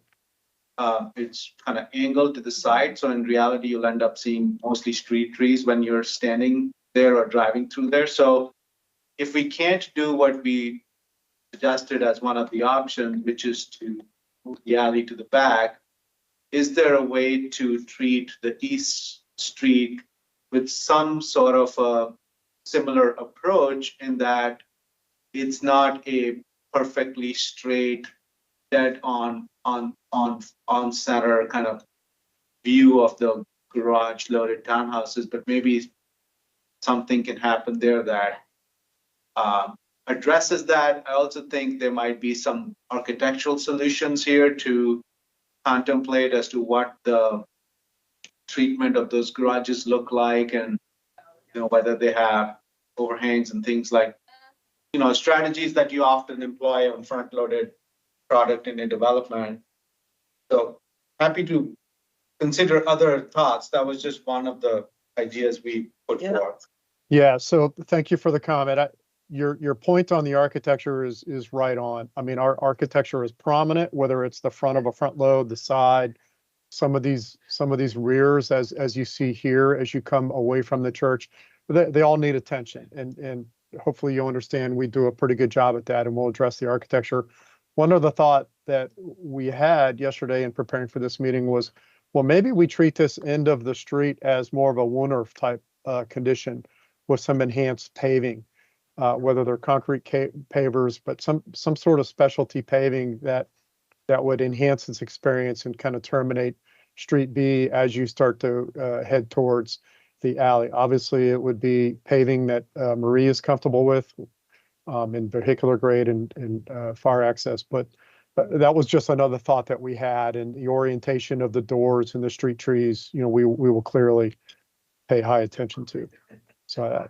It's kind of angled to the side. So in reality, you'll end up seeing mostly street trees when you're standing there or driving through there. So if we can't do what we suggested as one of the options, which is to move the alley to the back, is there a way to treat the east street with some sort of a similar approach, in that it's not a perfectly straight, dead on center kind of view of the garage loaded townhouses, but maybe something can happen there that addresses that. I also think there might be some architectural solutions here to contemplate as to what the treatment of those garages look like, and whether they have overhangs and things like, strategies that you often employ on front-loaded product in a development. So happy to consider other thoughts. That was just one of the ideas we put forth. Yeah, so thank you for the comment. Your point on the architecture is right on. I mean, our architecture is prominent, whether it's the front of a front load, the side, some of these rears, as you see here, as you come away from the church, they all need attention. And hopefully you'll understand we do a pretty good job at that, and we'll address the architecture. One other thought that we had yesterday in preparing for this meeting was, well, maybe we treat this end of the street as more of a Woodruff type condition with some enhanced paving, whether they're concrete pavers, but some sort of specialty paving that would enhance its experience and kind of terminate Street B as you start to head towards the alley. Obviously, it would be paving that Marie is comfortable with in vehicular grade and fire access, but that was just another thought that we had, and the orientation of the doors and the street trees, we will clearly pay high attention to. So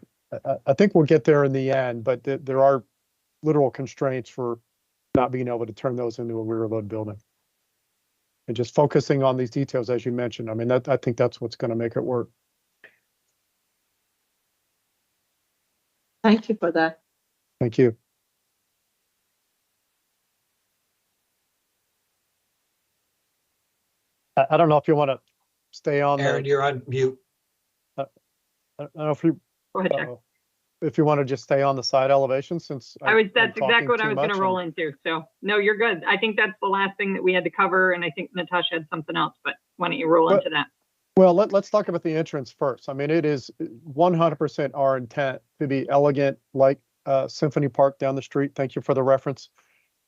I think we'll get there in the end, but there are literal constraints for not being able to turn those into a rear load building. And just focusing on these details, as you mentioned, I mean, I think that's what's going to make it work. Thank you for that. Thank you. I don't know if you want to stay on. Aaron, you're on mute. I don't know if you. Go ahead, Jack. If you want to just stay on the side elevation, since that's exactly what I was going to roll into. So no, you're good. I think that's the last thing that we had to cover, and I think Natasha had something else, but why don't you roll into that? Well, let's talk about the entrance first. I mean, it is 100% our intent to be elegant, like Symphony Park down the street. Thank you for the reference.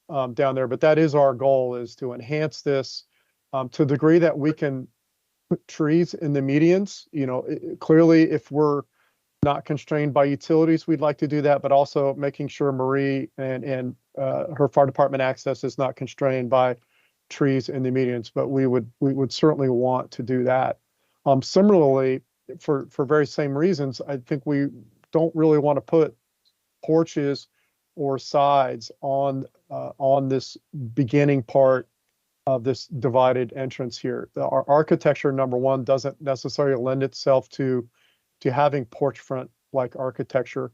down there, but that is our goal, is to enhance this to the degree that we can put trees in the medians. You know, clearly, if we're not constrained by utilities, we'd like to do that, but also making sure Marie and her fire department access is not constrained by trees in the medians, but we would certainly want to do that. Similarly, for very same reasons, I think we don't really want to put porches or sides on this beginning part of this divided entrance here. Our architecture, number one, doesn't necessarily lend itself to having porch front like architecture.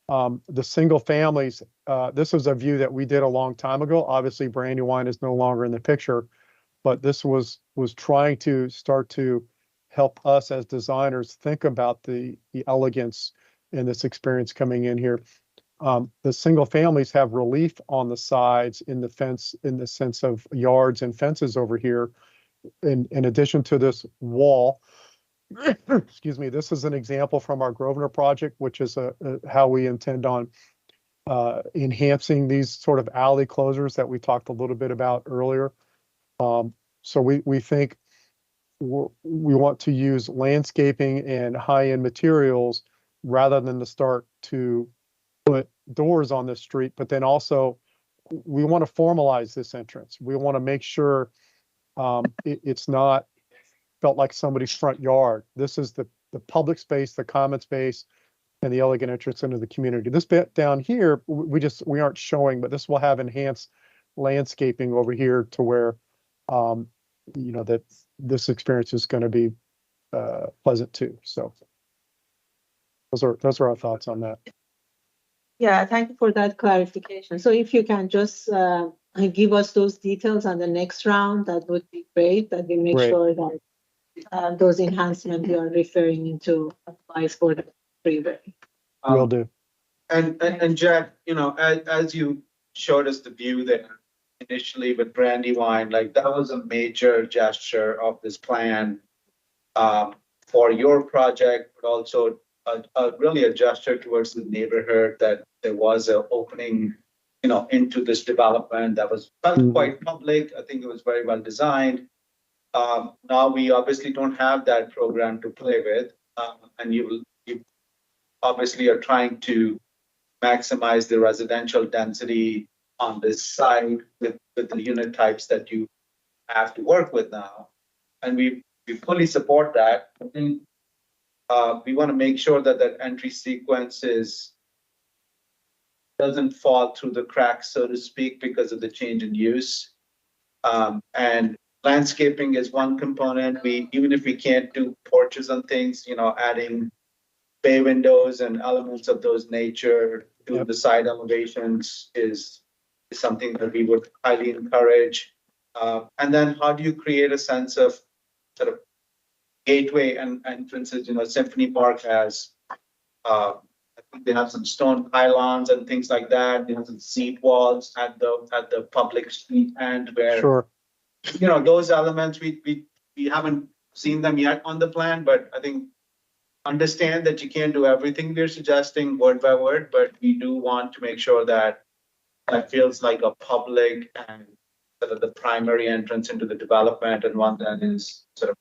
The single families, this was a view that we did a long time ago. Obviously, Brandywine is no longer in the picture, but this was trying to start to help us as designers think about the elegance in this experience coming in here. The single families have relief on the sides in the fence, in the sense of yards and fences over here. In addition to this wall, excuse me, this is an example from our Grosvenor project, which is how we intend on enhancing these sort of alley closures that we talked a little bit about earlier. So we think we want to use landscaping and high-end materials rather than to start to put doors on the street, but then also we want to formalize this entrance. We want to make sure it's not felt like somebody's front yard. This is the public space, the common space, and the elegant entrance into the community. This bit down here, we aren't showing, but this will have enhanced landscaping over here to where, you know, that this experience is going to be pleasant too. So those are our thoughts on that. Yeah, thank you for that clarification. So if you can just give us those details on the next round, that would be great. That we make sure that those enhancements you are referring into applies for the freeway. Will do. And Jack, you know, as you showed us the view there initially with Brandywine, like that was a major gesture of this plan for your project, but also really a gesture towards the neighborhood, that there was an opening, you know, into this development that was quite public. I think it was very well designed. Now we obviously don't have that program to play with, and you obviously are trying to maximize the residential density on this site with the unit types that you have to work with now, and we fully support that. I think we want to make sure that that entry sequence doesn't fall through the cracks, so to speak, because of the change in use. And landscaping is one component. Even if we can't do porches and things, you know, adding bay windows and elements of those nature to the side elevations is something that we would highly encourage. And then how do you create a sense of sort of gateway and entrances? You know, Symphony Park has, I think they have some stone pylons and things like that. They have some seat walls at the public street end where, you know, those elements, we haven't seen them yet on the plan, but I think understand that you can't do everything we're suggesting word by word, but we do want to make sure that that feels like a public and sort of the primary entrance into the development, and one that is sort of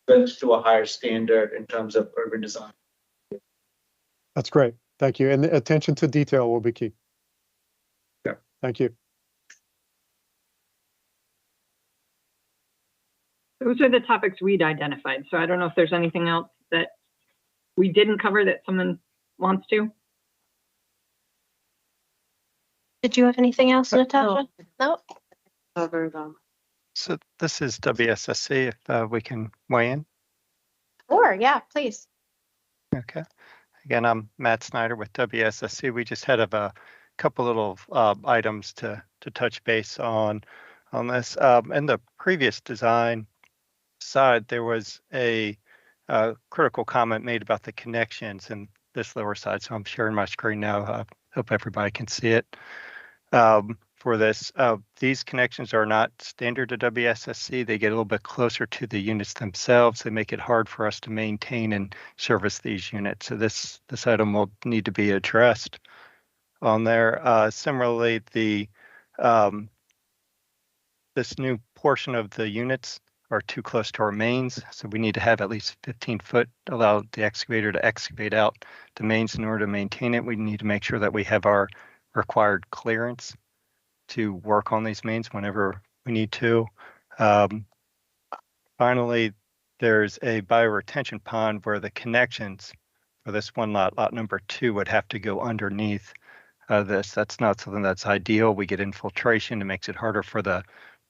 built to a higher standard in terms of urban design. That's great. Thank you. And the attention to detail will be key. Yeah. Thank you. Those are the topics we'd identified. So I don't know if there's anything else that we didn't cover that someone wants to. Did you have anything else, Natasha? No. Covered them. So this is WSSC, if we can weigh in. Sure, yeah, please. Okay. Again, I'm Matt Snyder with WSSC. We just had a couple little items to touch base on this. In the previous design side, there was a critical comment made about the connections in this lower side. So I'm sharing my screen now. Hope everybody can see it. For this, these connections are not standard to WSSC. They get a little bit closer to the units themselves. They make it hard for us to maintain and service these units. So this item will need to be addressed on there. Similarly, the This new portion of the units are too close to our mains, so we need to have at least 15 foot, allow the excavator to excavate out the mains in order to maintain it. We need to make sure that we have our required clearance to work on these mains whenever we need to. Finally, there's a bioretention pond where the connections for this one lot, lot number 2, would have to go underneath this. That's not something that's ideal. We get infiltration. It makes it harder for the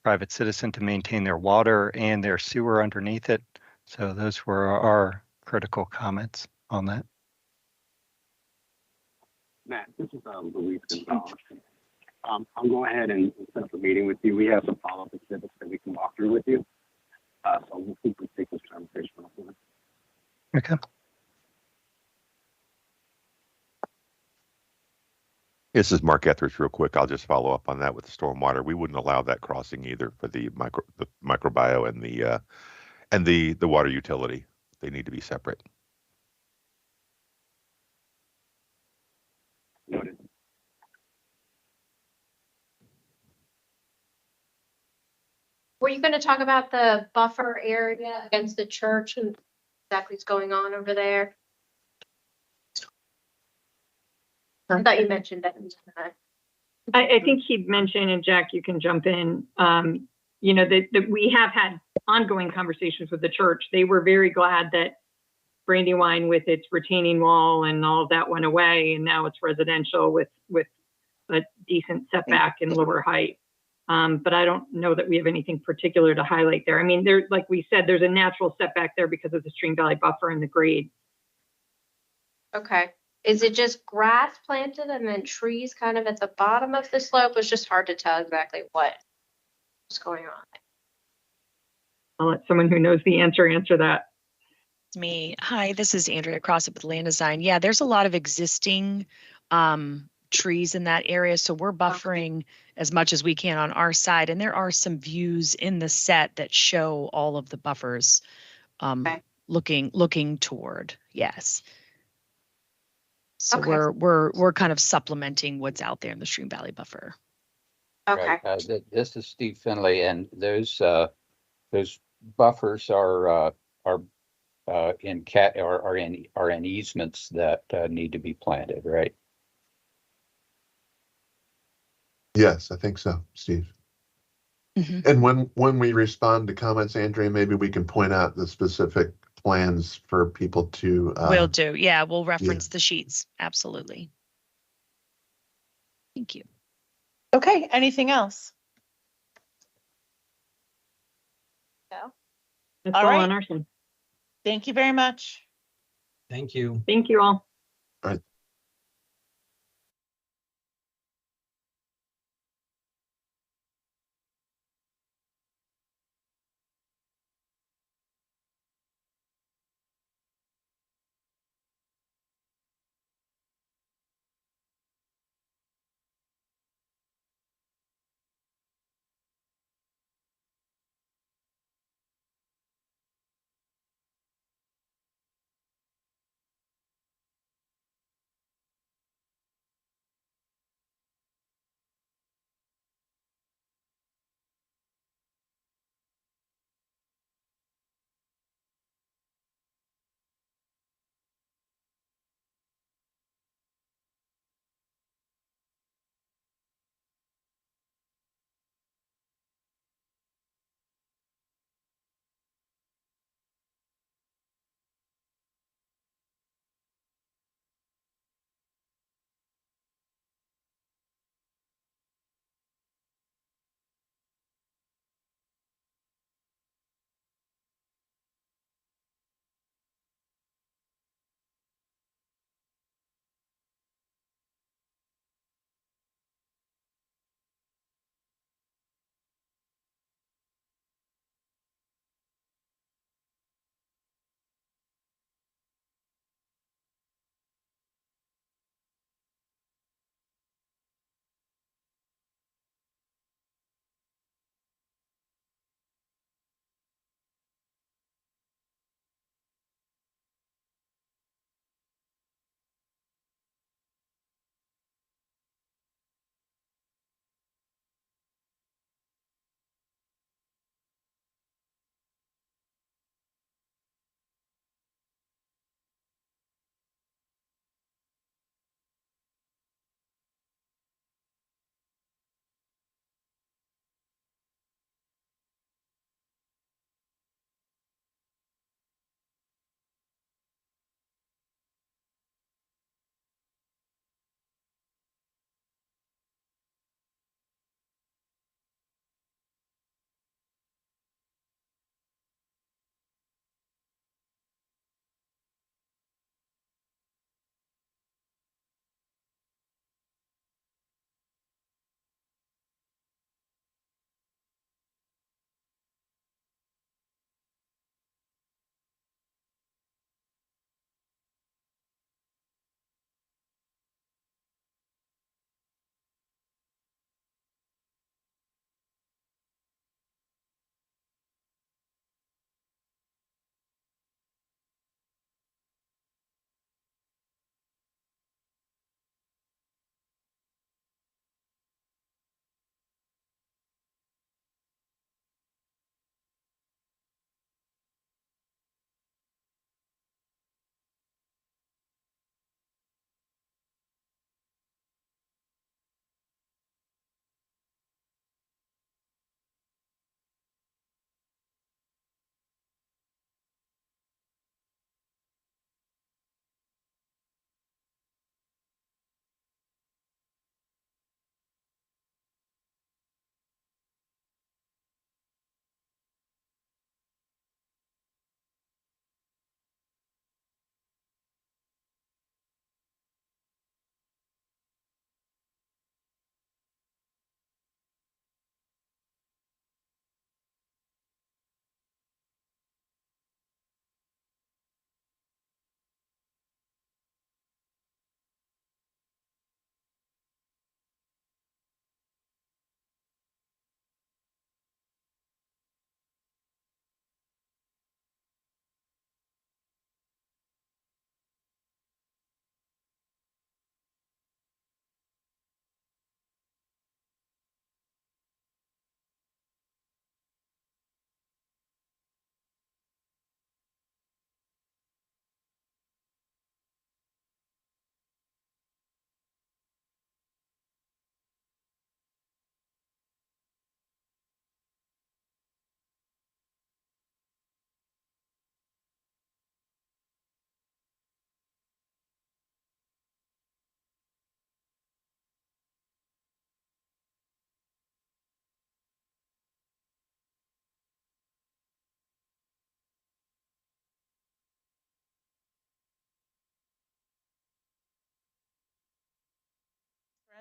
private citizen to maintain their water and their sewer underneath it. So those were our critical comments on that. Matt, this is Luis Gonzalez. I'll go ahead and set up a meeting with you. We have some follow-up exhibits that we can walk through with you. So we'll see if we take this conversation offline. Okay. This is Mark Etheridge real quick. I'll just follow up on that with the stormwater. We wouldn't allow that crossing either for the microbio and the water utility. They need to be separate. Noted. Were you going to talk about the buffer area against the church and exactly what's going on over there? I thought you mentioned that. I think he mentioned, and Jack, you can jump in, you know, that we have had ongoing conversations with the church. They were very glad that Brandywine with its retaining wall and all of that went away, and now it's residential with a decent setback and lower height. But I don't know that we have anything particular to highlight there. I mean, there, like we said, there's a natural setback there because of the stream valley buffer and the grade. Okay. Is it just grass planted and then trees kind of at the bottom of the slope? It's just hard to tell exactly what's going on. I'll let someone who knows the answer that. It's me. Hi, this is Andrea Crossett with Land Design. Yeah, there's a lot of existing trees in that area, so we're buffering as much as we can on our side, and there are some views in the set that show all of the buffers looking toward. Yes. So we're kind of supplementing what's out there in the Stream Valley buffer. Okay. Right. This is Steve Finley, and those buffers are in easements that need to be planted, right? Yes, I think so, Steve. Mm-hmm. And when we respond to comments, Andrea, maybe we can point out the specific plans for people to. Will do. Yeah, we'll reference the sheets. Absolutely. Thank you. Okay, anything else? No. That's All all right. on our side. Thank you very much. Thank you. Thank you all. All right.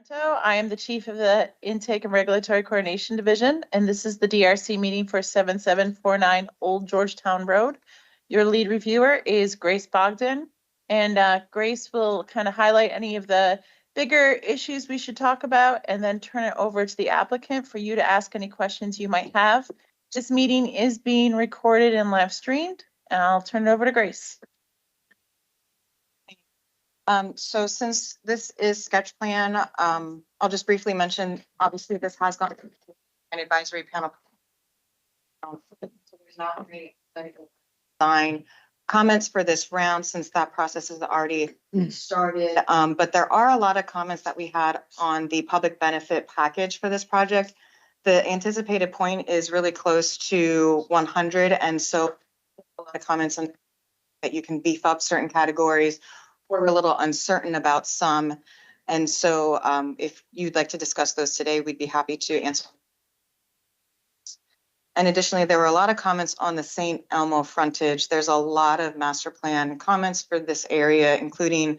Santo. I am the Chief of the Intake and Regulatory Coordination Division, and this is the DRC meeting for 7749 Old Georgetown Road. Your lead reviewer is Grace Bogdan, and Grace will kind of highlight any of the bigger issues we should talk about and then turn it over to the applicant for you to ask any questions you might have. This meeting is being recorded and live streamed, and I'll turn it over to Grace. So since this is sketch plan, I'll just briefly mention, obviously this has gone through an advisory panel. So there's not really design comments for this round since that process has already started. But there are a lot of comments that we had on the public benefit package for this project. The anticipated point is really close to 100. And so a lot of comments on that you can beef up certain categories. We're a little uncertain about some. And so if you'd like to discuss those today, we'd be happy to answer. And additionally, there were a lot of comments on the St. Elmo frontage. There's a lot of master plan comments for this area, including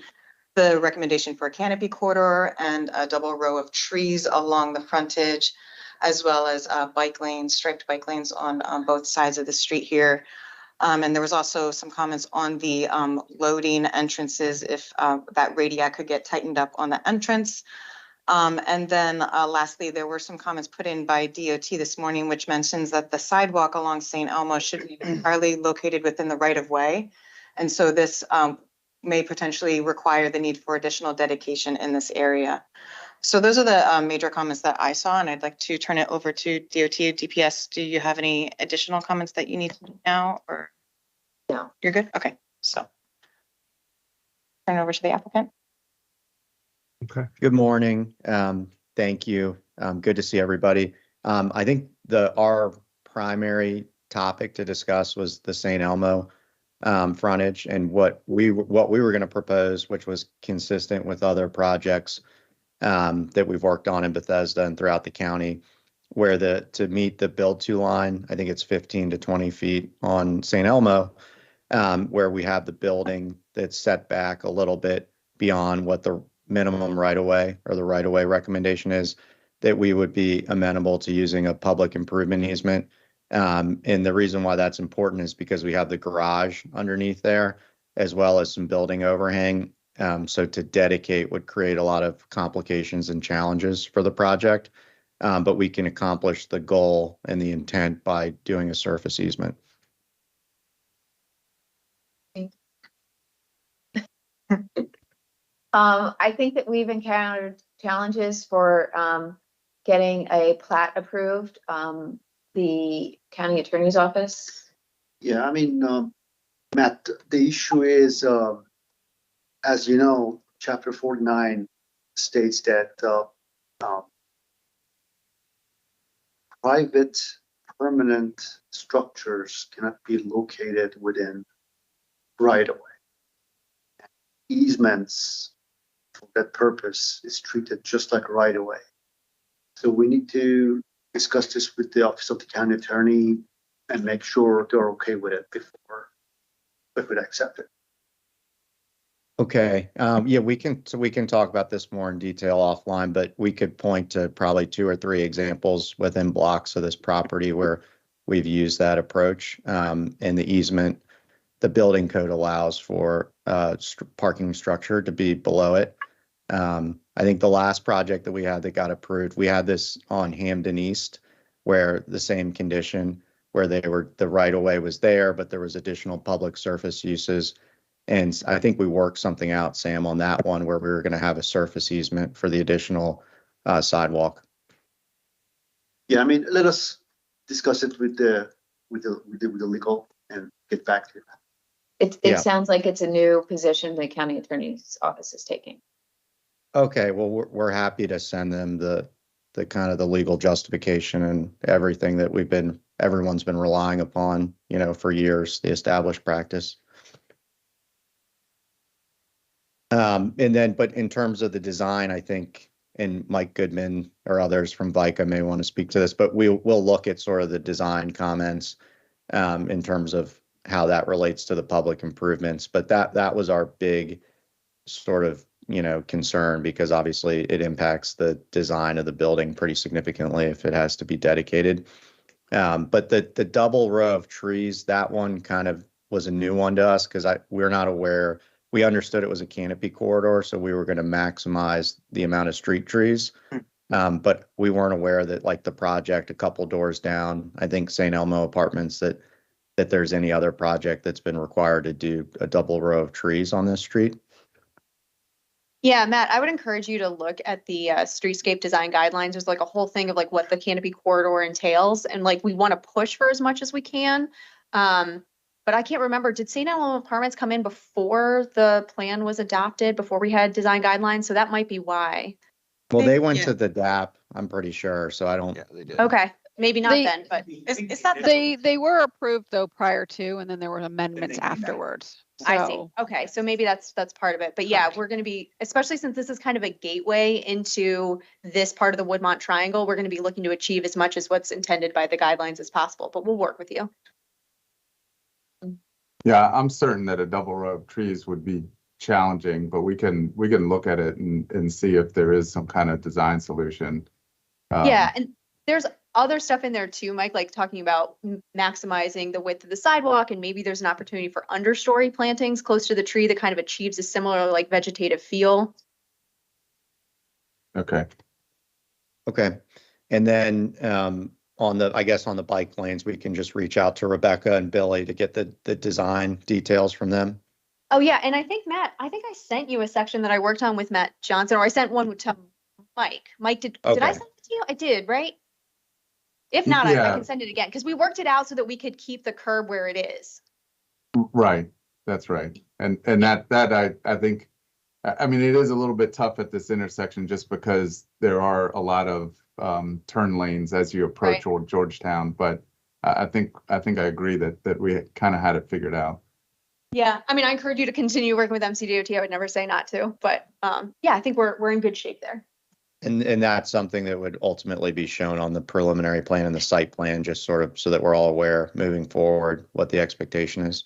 the recommendation for a canopy corridor and a double row of trees along the frontage, as well as bike lanes, striped bike lanes on both sides of the street here. And there was also some comments on the loading entrances, if that radii could get tightened up on the entrance. And then lastly, there were some comments put in by DOT this morning, which mentions that the sidewalk along St. Elmo should be entirely located within the right of way. And so this may potentially require the need for additional dedication in this area. So those are the major comments that I saw, and I'd like to turn it over to DOT, DPS. Do you have any additional comments that you need to make now, or? No. You're good? Okay, so turn it over to the applicant. Okay. Good morning. Thank you. Good to see everybody. I think our primary topic to discuss was the St. Elmo frontage and what we were going to propose, which was consistent with other projects that we've worked on in Bethesda and throughout the county, where to meet the build to line, I think it's 15 to 20 feet on St. Elmo, where we have the building that's set back a little bit beyond what the minimum right of way or the right of way recommendation is, that we would be amenable to using a public improvement easement. And the reason why that's important is because we have the garage underneath there, as well as some building overhang. So to dedicate would create a lot of complications and challenges for the project, but we can accomplish the goal and the intent by doing a surface easement. I think that we've encountered challenges for getting a plat approved. The county attorney's office. Yeah, I mean, Matt, the issue is, as you know, Chapter 49 states that private permanent structures cannot be located within right-of-way. Easements for that purpose is treated just like right-of-way. So we need to discuss this with the Office of the County Attorney and make sure they're okay with it before we would accept it. Okay. Yeah, we can talk about this more in detail offline, but we could point to probably 2 or 3 examples within blocks of this property where we've used that approach. And the easement, the building code allows for parking structure to be below it. I think the last project that we had that got approved, we had this on Hampden East, where the same condition, where the right of way was there, but there was additional public surface uses. And I think we worked something out, Sam, on that one where we were going to have a surface easement for the additional sidewalk. Yeah, I mean, let us discuss it with the legal and get back to that. It sounds like it's a new position the county attorney's office is taking. Okay, well, we're happy to send them the kind of the legal justification and everything that everyone's been relying upon, for years, the established practice. But in terms of the design, I think, and Mike Goodman or others from VICA may want to speak to this, but we'll look at sort of the design comments in terms of how that relates to the public improvements. But that was our big sort of concern because obviously it impacts the design of the building pretty significantly if it has to be dedicated. But the double row of trees, that one kind of was a new one to us because we're not aware. We understood it was a canopy corridor, so we were going to maximize the amount of street trees. But we weren't aware that like the project a couple doors down, I think St. Elmo Apartments, that there's any other project that's been required to do a double row of trees on this street. Yeah, Matt, I would encourage you to look at the streetscape design guidelines. There's like a whole thing of like what the canopy corridor entails. And like, we want to push for as much as we can. But I can't remember, did St. Elmo Apartments come in before the plan was adopted, before we had design guidelines? So that might be why. Well, they went to the DAP, I'm pretty sure. So I don't. Yeah, they did. Okay, maybe not then, but It's not. They were approved though prior to, and then there were amendments afterwards. I see. So- Okay, so maybe that's part of it. But yeah, we're going to be, especially since this is kind of a gateway into this part of the Woodmont Triangle, we're going to be looking to achieve as much as what's intended by the guidelines as possible, but we'll work with you. Yeah, I'm certain that a double row of trees would be challenging, but we can look at it and see if there is some kind of design solution. Yeah, and there's other stuff in there too, Mike, like talking about maximizing the width of the sidewalk, and maybe there's an opportunity for understory plantings close to the tree that kind of achieves a similar like vegetative feel. Okay. Okay. And then on the bike lanes, we can just reach out to Rebecca and Billy to get the design details from them. Oh yeah, and I think Matt, I sent you a section that I worked on with Matt Johnson, or I sent one to Mike. Mike, did I send it to you? I did, right? If not, I can send it again because we worked it out so that we could keep the curb where it is. Right, that's right. And that I think, I mean, it is a little bit tough at this intersection just because there are a lot of turn lanes as you approach Georgetown. But I think I agree that we kind of had it figured out. Yeah, I mean, I encourage you to continue working with MCDOT. I would never say not to, but yeah, I think we're in good shape there. And that's something that would ultimately be shown on the preliminary plan and the site plan, just sort of so that we're all aware moving forward what the expectation is.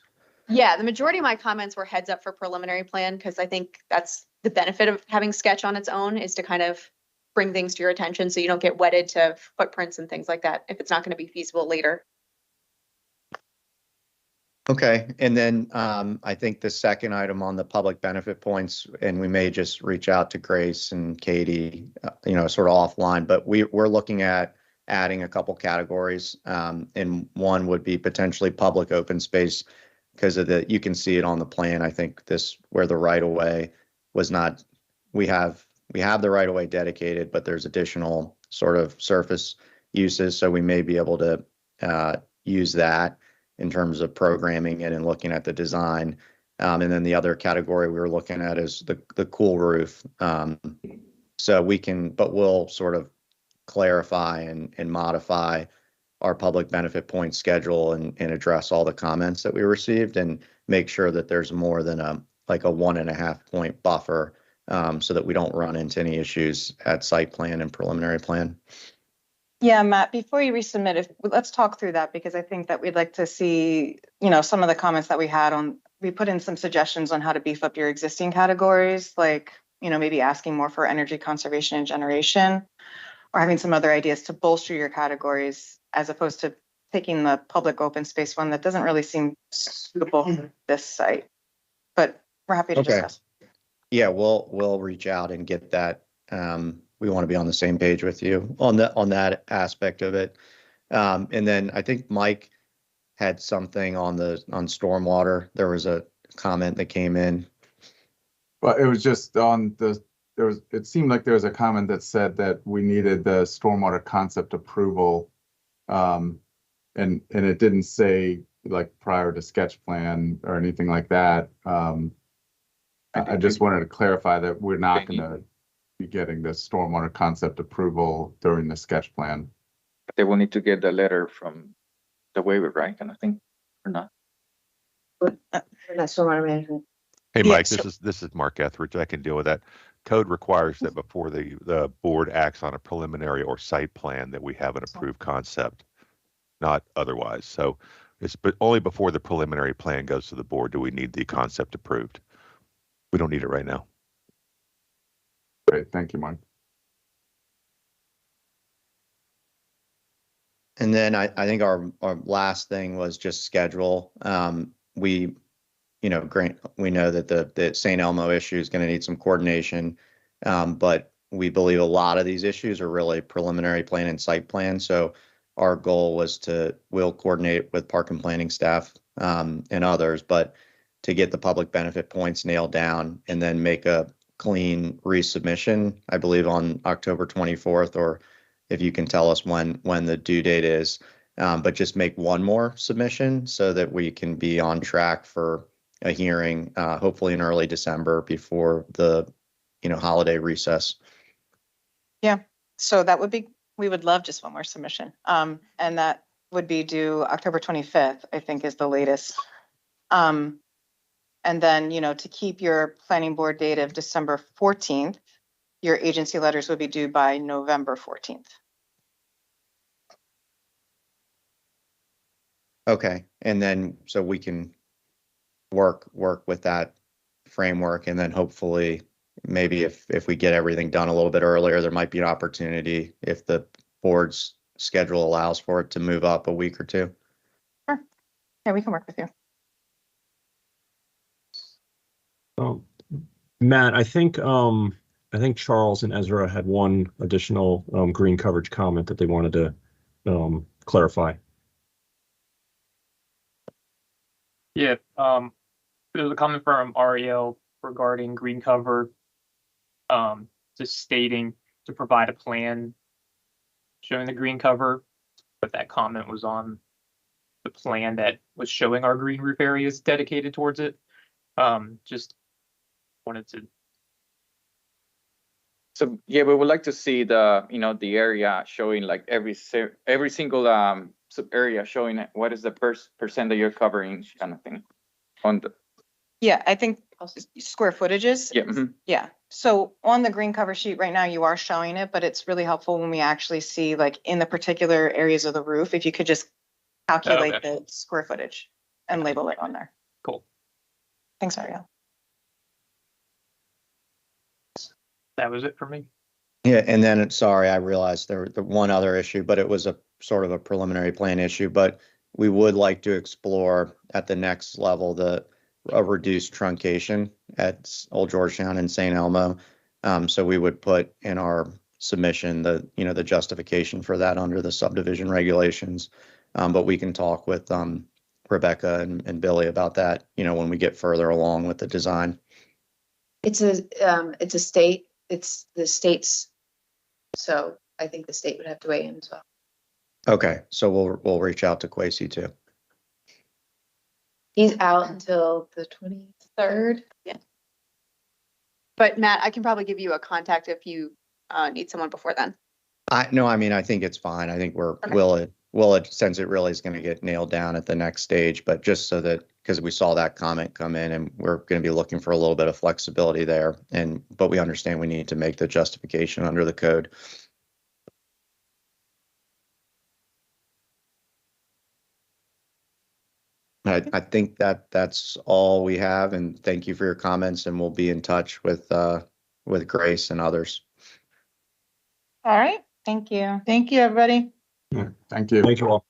Yeah, the majority of my comments were heads up for preliminary plan because I think that's the benefit of having sketch on its own is to kind of bring things to your attention so you don't get wedded to footprints and things like that if it's not going to be feasible later. Okay, and then I think the second item on the public benefit points, and we may just reach out to Grace and Katie, sort of offline, but we're looking at adding a couple categories, and one would be potentially public open space because of you can see it on the plan. I think where the right of way was not, we have the right of way dedicated, but there's additional sort of surface uses, so we may be able to use that in terms of programming it and looking at the design. And then the other category we were looking at is the cool roof. So we'll sort of clarify and modify our public benefit point schedule and address all the comments that we received and make sure that there's more than a 1.5 point buffer so that we don't run into any issues at site plan and preliminary plan. Yeah, Matt, before you resubmit, let's talk through that because I think that we'd like to see, some of the comments that we put in some suggestions on how to beef up your existing categories, like, maybe asking more for energy conservation and generation, or having some other ideas to bolster your categories as opposed to taking the public open space one that doesn't really seem suitable for this site. But we're happy to discuss. Yeah, we'll reach out and get that. We want to be on the same page with you on that aspect of it. And then I think Mike had something on stormwater. There was a comment that came in. Well, it was just it seemed like there was a comment that said that we needed the stormwater concept approval. And it didn't say like prior to sketch plan or anything like that. I just wanted to clarify that we're not going to be getting the stormwater concept approval during the sketch plan. But they will need to get the letter from the waiver, right? Kind of thing, or not? Stormwater management. Hey, Mike, this is Mark Etheridge. I can deal with that. Code requires that before the board acts on a preliminary or site plan that we have an approved concept, not otherwise. So but only before the preliminary plan goes to the board do we need the concept approved. We don't need it right now. Great, thank you, Mike. And then I think our last thing was just schedule. We, we know that the St. Elmo issue is going to need some coordination. But we believe a lot of these issues are really preliminary plan and site plan. So our goal was we'll coordinate with park and planning staff, and others, but to get the public benefit points nailed down and then make a clean resubmission, I believe on October 24th, or if you can tell us when the due date is, but just make one more submission so that we can be on track for a hearing, hopefully in early December before the, holiday recess. Yeah, so we would love just one more submission. And that would be due October 25th, I think is the latest. And then, to keep your planning board date of December 14th, your agency letters would be due by November 14th. Okay, and then so we can work with that framework, and then hopefully maybe if we get everything done a little bit earlier, there might be an opportunity if the board's schedule allows for it to move up a week or two. Sure. Yeah, we can work with you. Matt, I think Charles and Ezra had one additional green coverage comment that they wanted to clarify. Yeah, there's a comment from Ariel regarding green cover, just stating to provide a plan showing the green cover, but that comment was on the plan that was showing our green roof areas dedicated towards it. Just wanted to. So yeah, we would like to see the the area showing like every single sub area showing what is the percent that you're covering, kind of thing. On the Yeah, I think square footages. yeah. Mm-hmm. Yeah. So on the green cover sheet right now, you are showing it, but it's really helpful when we actually see like in the particular areas of the roof, if you could just calculate the square footage and label it on there. Cool. Thanks, Ariel. That was it for me. Yeah, and then sorry, I realized there was the one other issue, but it was a sort of a preliminary plan issue, but we would like to explore at the next level a reduced truncation at Old Georgetown and St. Elmo. So we would put in our submission the justification for that under the subdivision regulations. But we can talk with Rebecca and Billy about that, when we get further along with the design. It's a state, it's the state's, so I think the state would have to weigh in as well. Okay, so we'll reach out to Quasi too. He's out until the 23rd. Yeah. But Matt, I can probably give you a contact if you need someone before then. No, I mean, I think it's fine. I think we'll since it really is going to get nailed down at the next stage, but just so that, because we saw that comment come in and we're going to be looking for a little bit of flexibility there, but we understand we need to make the justification under the code. I think that's all we have, and thank you for your comments, and we'll be in touch with Grace and others. All right. Thank you. Thank you, everybody. Yeah, thank you. Thank you all.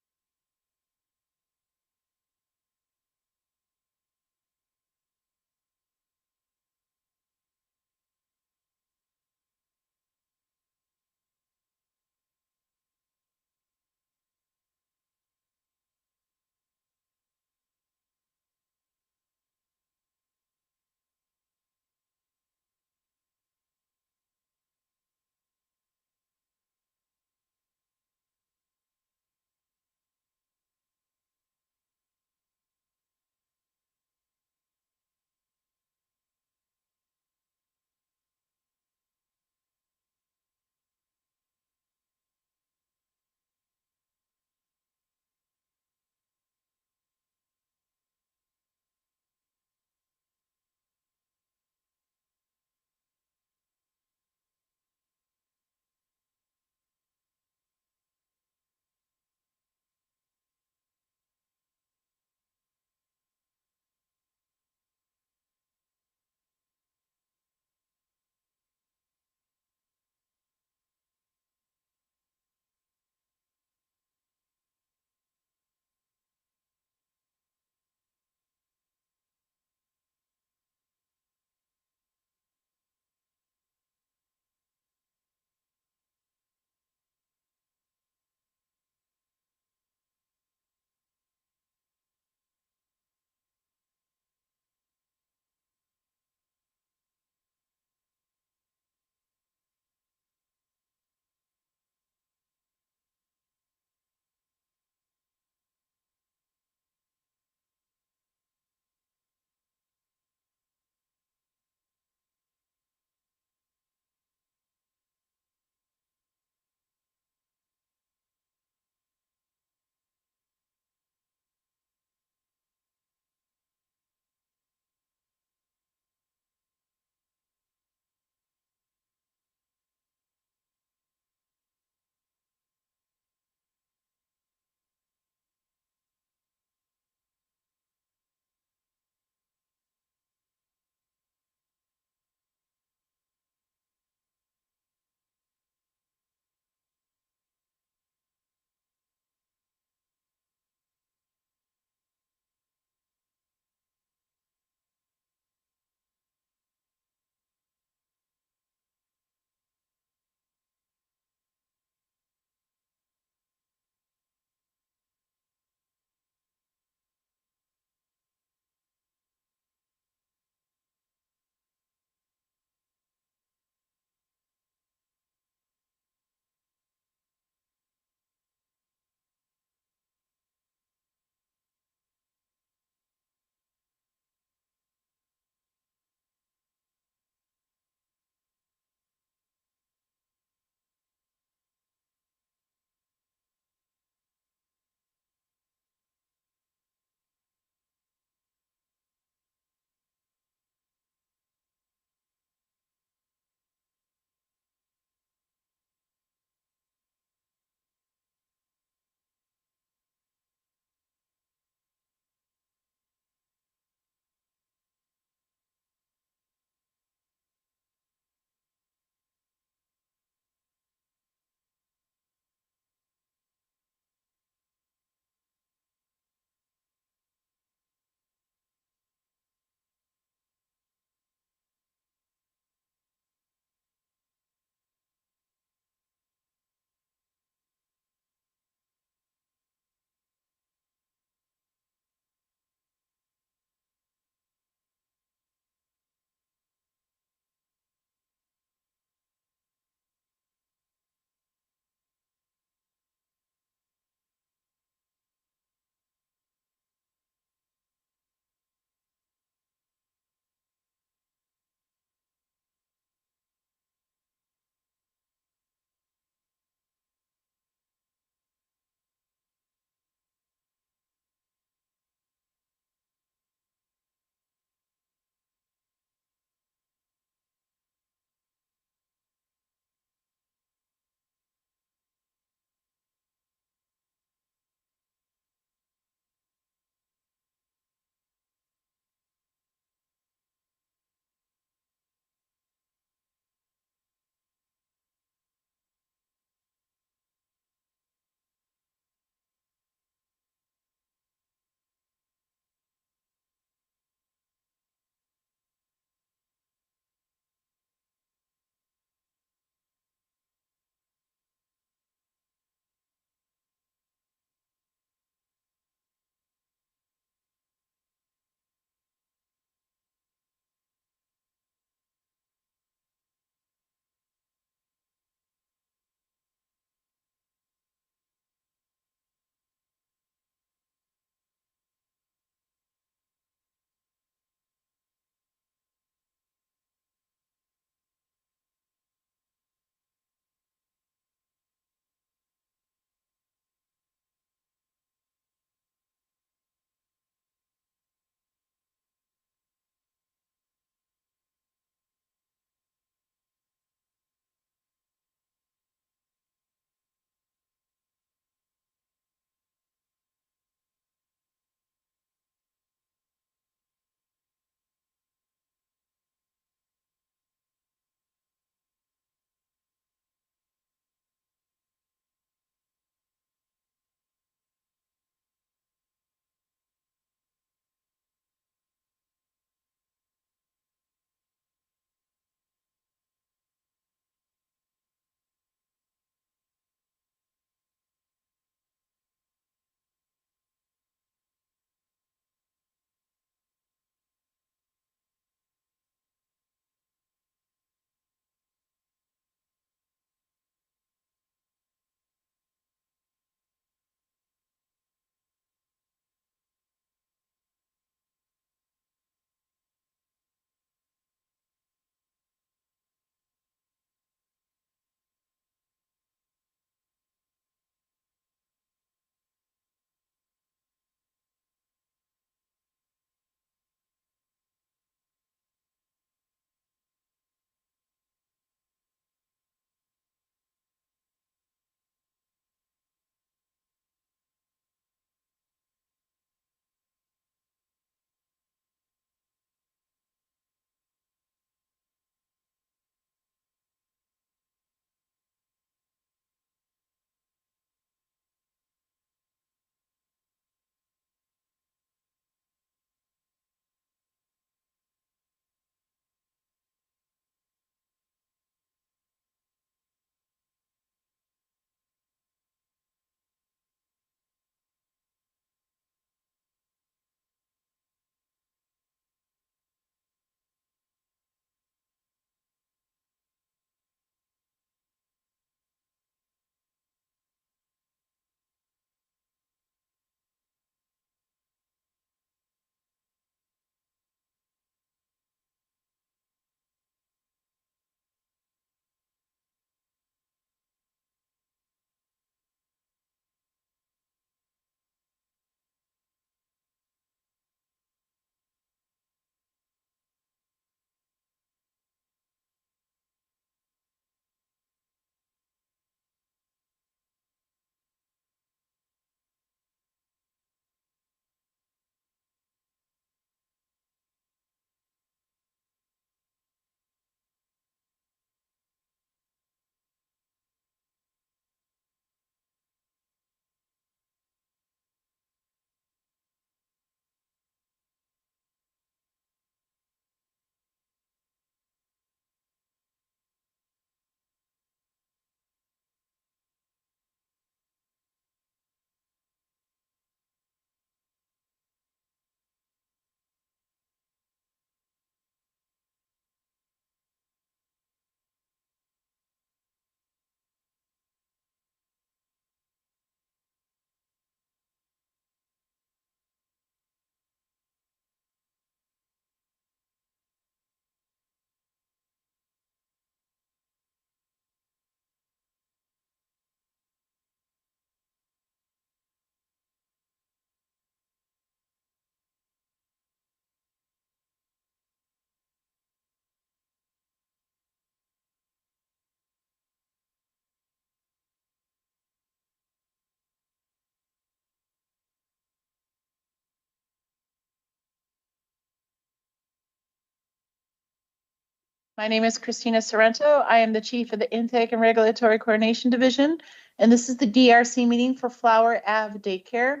My name is Christina Sorrento. I am the Chief of the Intake and Regulatory Coordination Division, and this is the DRC meeting for Flower Ave Daycare.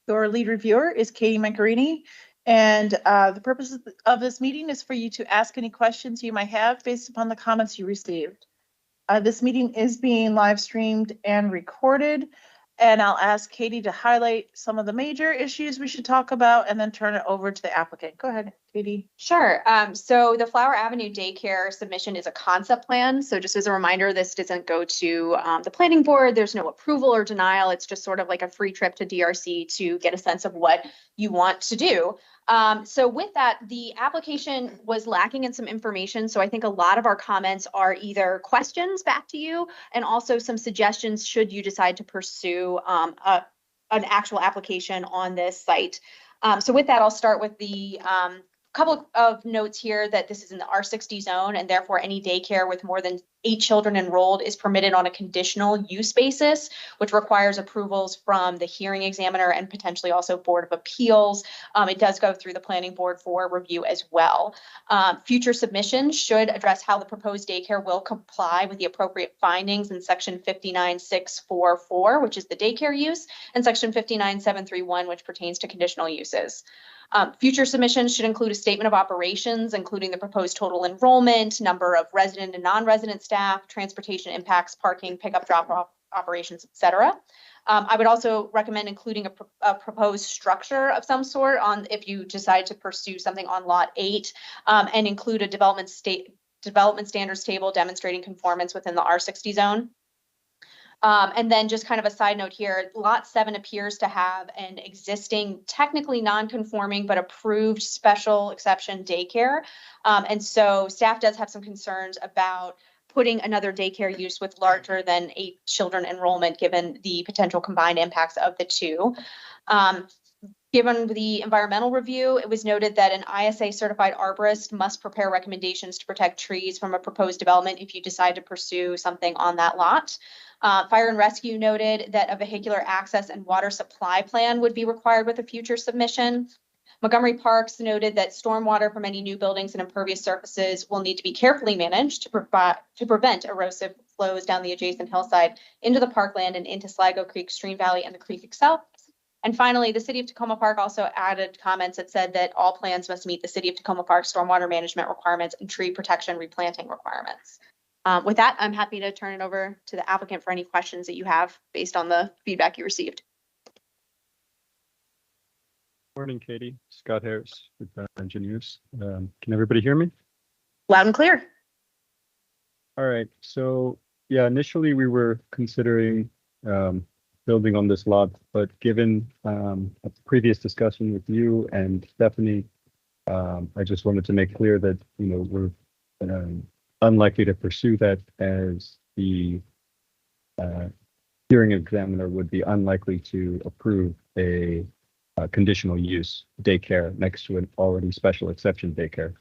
Your lead reviewer is Katie Mancarini, and the purpose of this meeting is for you to ask any questions you might have based upon the comments you received. This meeting is being live streamed and recorded, and I'll ask Katie to highlight some of the major issues we should talk about and then turn it over to the applicant. Go ahead, Katie. Sure. So the Flower Avenue Daycare submission is a concept plan. So just as a reminder, this doesn't go to the planning board. There's no approval or denial. It's just sort of like a free trip to DRC to get a sense of what you want to do. So with that, the application was lacking in some information. So I think a lot of our comments are either questions back to you and also some suggestions should you decide to pursue an actual application on this site. So with that, I'll start with the couple of notes here that this is in the R60 zone and therefore any daycare with more than 8 children enrolled is permitted on a conditional use basis, which requires approvals from the hearing examiner and potentially also Board of Appeals. It does go through the planning board for review as well. Future submissions should address how the proposed daycare will comply with the appropriate findings in section 59644, which is the daycare use, and section 59731, which pertains to conditional uses. Future submissions should include a statement of operations, including the proposed total enrollment, number of resident and non-resident staff, transportation impacts, parking, pickup, drop-off operations, etc. I would also recommend including a proposed structure of some sort on if you decide to pursue something on lot 8, and include a development standards table demonstrating conformance within the R60 zone. And then just kind of a side note here, lot 7 appears to have an existing technically non-conforming but approved special exception daycare. And so staff does have some concerns about putting another daycare use with larger than 8 children enrollment, given the potential combined impacts of the two. Given the environmental review, it was noted that an ISA certified arborist must prepare recommendations to protect trees from a proposed development if you decide to pursue something on that lot. Fire and Rescue noted that a vehicular access and water supply plan would be required with a future submission. Montgomery Parks noted that stormwater from any new buildings and impervious surfaces will need to be carefully managed to prevent erosive flows down the adjacent hillside into the parkland and into Sligo Creek, Stream Valley, and the creek itself. And finally, the City of Tacoma Park also added comments that said that all plans must meet the City of Tacoma Park stormwater management requirements and tree protection replanting requirements. With that, I'm happy to turn it over to the applicant for any questions that you have based on the feedback you received. Morning, Katie. Scott Harris with Engineers. Can everybody hear me? Loud and clear. All right. So yeah, initially we were considering building on this lot, but given a previous discussion with you and Stephanie, I just wanted to make clear that we're unlikely to pursue that, as the hearing examiner would be unlikely to approve a conditional use daycare next to an already special exception daycare.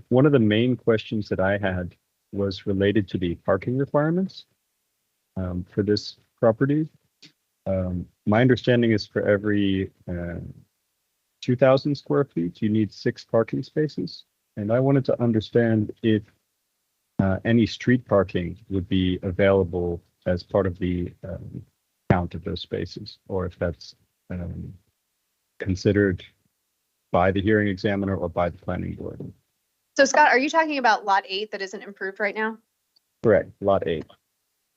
One of the main questions that I had was related to the parking requirements for this property. My understanding is for every 2,000 square feet, you need 6 parking spaces. And I wanted to understand if any street parking would be available as part of the count of those spaces, or if that's considered by the hearing examiner or by the planning board. So Scott, are you talking about lot 8 that isn't improved right now? Correct, lot 8.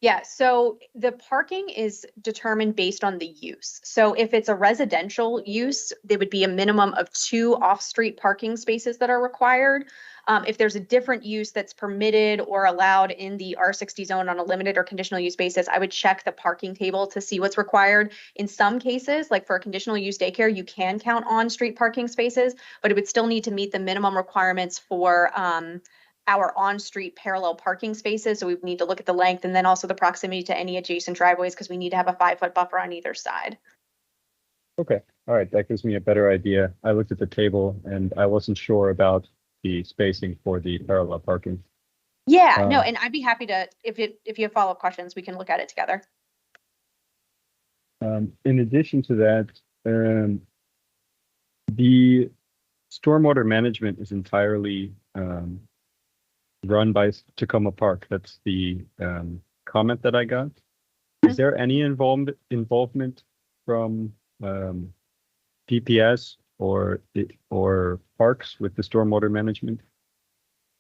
Yeah, so the parking is determined based on the use. So if it's a residential use, there would be a minimum of 2 off-street parking spaces that are required. If there's a different use that's permitted or allowed in the R60 zone on a limited or conditional use basis, I would check the parking table to see what's required. In some cases, like for a conditional use daycare, you can count on street parking spaces, but it would still need to meet the minimum requirements for our on-street parallel parking spaces. So we need to look at the length and then also the proximity to any adjacent driveways, because we need to have a 5-foot buffer on either side. Okay, all right, that gives me a better idea. I looked at the table and I wasn't sure about the spacing for the parallel parking. Yeah, no, and I'd be happy to, if you have follow-up questions, we can look at it together. In addition to that, the stormwater management is entirely run by Tacoma Park. That's the comment that I got. Is there any involvement from DPS or parks with the stormwater management?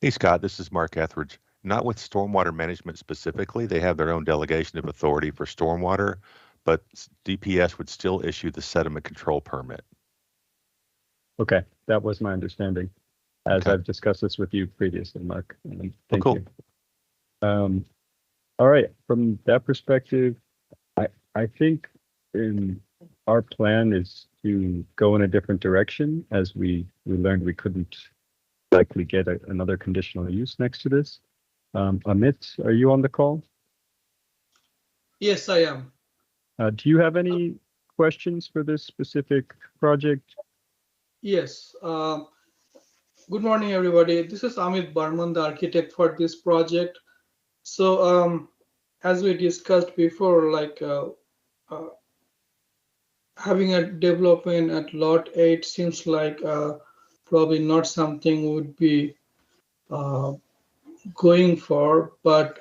Hey, Scott, this is Mark Etheridge. Not with stormwater management specifically. They have their own delegation of authority for stormwater, but DPS would still issue the sediment control permit. Okay, that was my understanding, as Okay. I've discussed this with you previously, Mark. Thank cool. you. All right, from that perspective, I think our plan is to go in a different direction, as we learned we couldn't likely get another conditional use next to this. Amit, are you on the call? Yes, I am. Do you have any questions for this specific project? Yes. Good morning, everybody. This is Amit Barman, the architect for this project. So, as we discussed before, like having a development at lot 8 seems like probably not something would be going for, but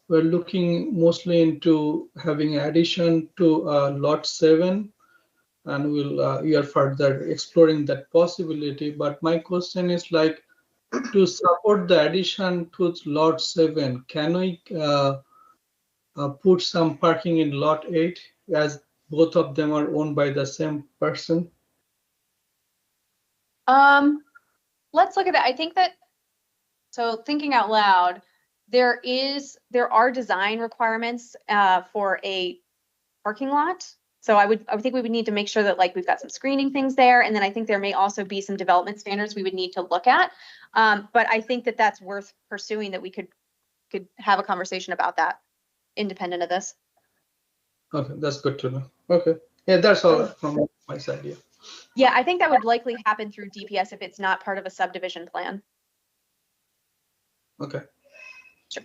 we're looking mostly into having addition to lot 7, and we are further exploring that possibility. But my question is, like, to support the addition to lot 7, can we put some parking in lot 8, as both of them are owned by the same person? Let's look at that. I think that, so thinking out loud, there are design requirements for a parking lot. So I would think we would need to make sure that, like, we've got some screening things there. And then I think there may also be some development standards we would need to look at. But I think that that's worth pursuing, that we could have a conversation about that independent of this. Okay, that's good to know. Okay. Yeah, that's all from my side. Yeah. Yeah, I think that would likely happen through DPS if it's not part of a subdivision plan. Okay. Sure.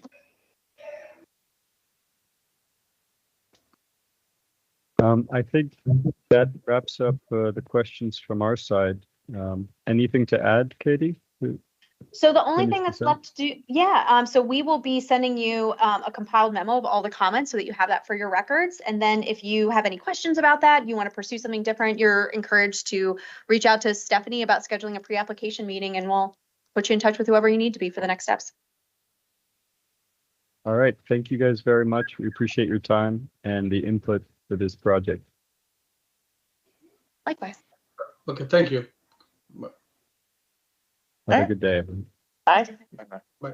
I think that wraps up the questions from our side. Anything to add, Katie? So the only Finish thing this that's up? left to do, so we will be sending you a compiled memo of all the comments so that you have that for your records. And then if you have any questions about that, you want to pursue something different, you're encouraged to reach out to Stephanie about scheduling a pre-application meeting, and we'll put you in touch with whoever you need to be for the next steps. All right. Thank you guys very much. We appreciate your time and the input for this project. Likewise. Okay, thank you. Have a good day, everyone. Bye. Bye.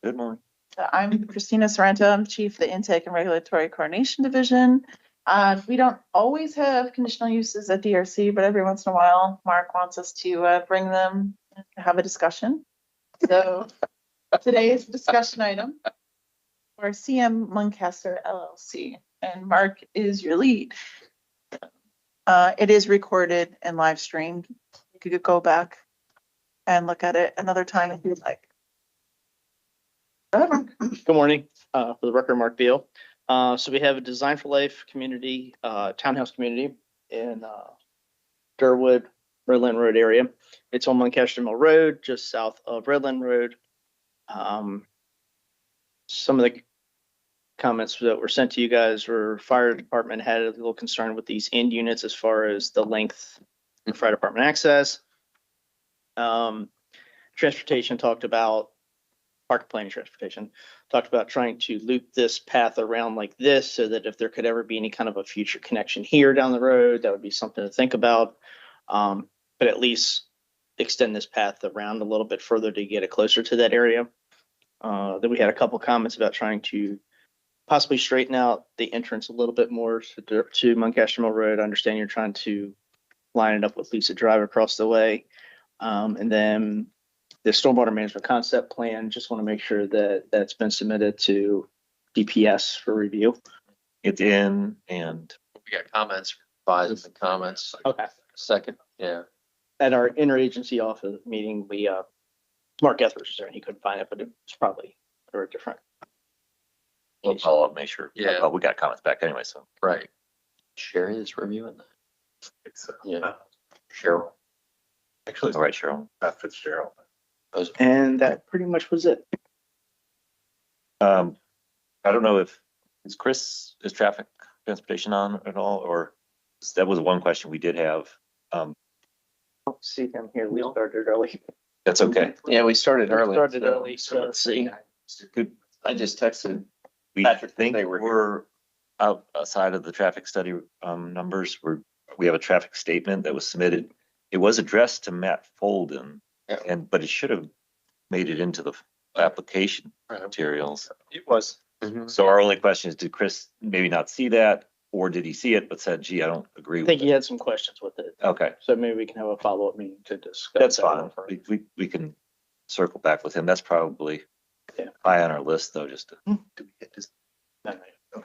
Good morning. I'm Christina Sorrento. I'm Chief of the Intake and Regulatory Coordination Division. We don't always have conditional uses at DRC, but every once in a while, Mark wants us to bring them and have a discussion. So today's discussion item for CM Muncaster LLC, and Mark is your lead. It is recorded and live streamed. You could go back and look at it another time if you'd like. Go ahead, Mark. Good morning. For the record, Mark Beal. So we have a Design for Life community, townhouse community in Durwood, Redland Road area. It's on Lancaster Mill Road, just south of Redland Road. Some of the comments that were sent to you guys were fire department had a little concern with these end units as far as the length and fire department access. Transportation talked about park planning transportation talked about trying to loop this path around like this so that if there could ever be any kind of a future connection here down the road, that would be something to think about. But at least extend this path around a little bit further to get it closer to that area. Then we had a couple comments about trying to possibly straighten out the entrance a little bit more to Muncaster Mill Road. I understand you're trying to line it up with Lisa Drive across the way. And then the stormwater management concept plan, just want to make sure that that's been submitted to DPS for review. It's in and We got comments, advising the comments. Okay. Second, yeah. At our interagency office meeting, we, Mark Etheridge was there and he couldn't find it, but it's probably very different. we'll follow up, make sure. Yeah. Well, we got comments back anyway, so. Right. Sherry is reviewing that. It's, Yeah. Cheryl. actually, All right, Cheryl. Beth Fitzgerald. And that pretty much was it. I don't know if, is traffic transportation on at all, or that was one question we did have. See him here. We started early. That's okay. Yeah, we started early. Started early, so let's see. Good. I just texted. We Patrick, think they were we're outside of the traffic study numbers. We have a traffic statement that was submitted. It was addressed to Matt Folden, but it should have made it into the application materials. It was. So our only question is, did Chris maybe not see that, or did he see it but said, gee, I don't agree I with think it? he had some questions with it. Okay, So maybe we can have a follow-up meeting to discuss. that's that fine. further. We can circle back with him. That's probably Yeah. high on our list, though, just to. No, no.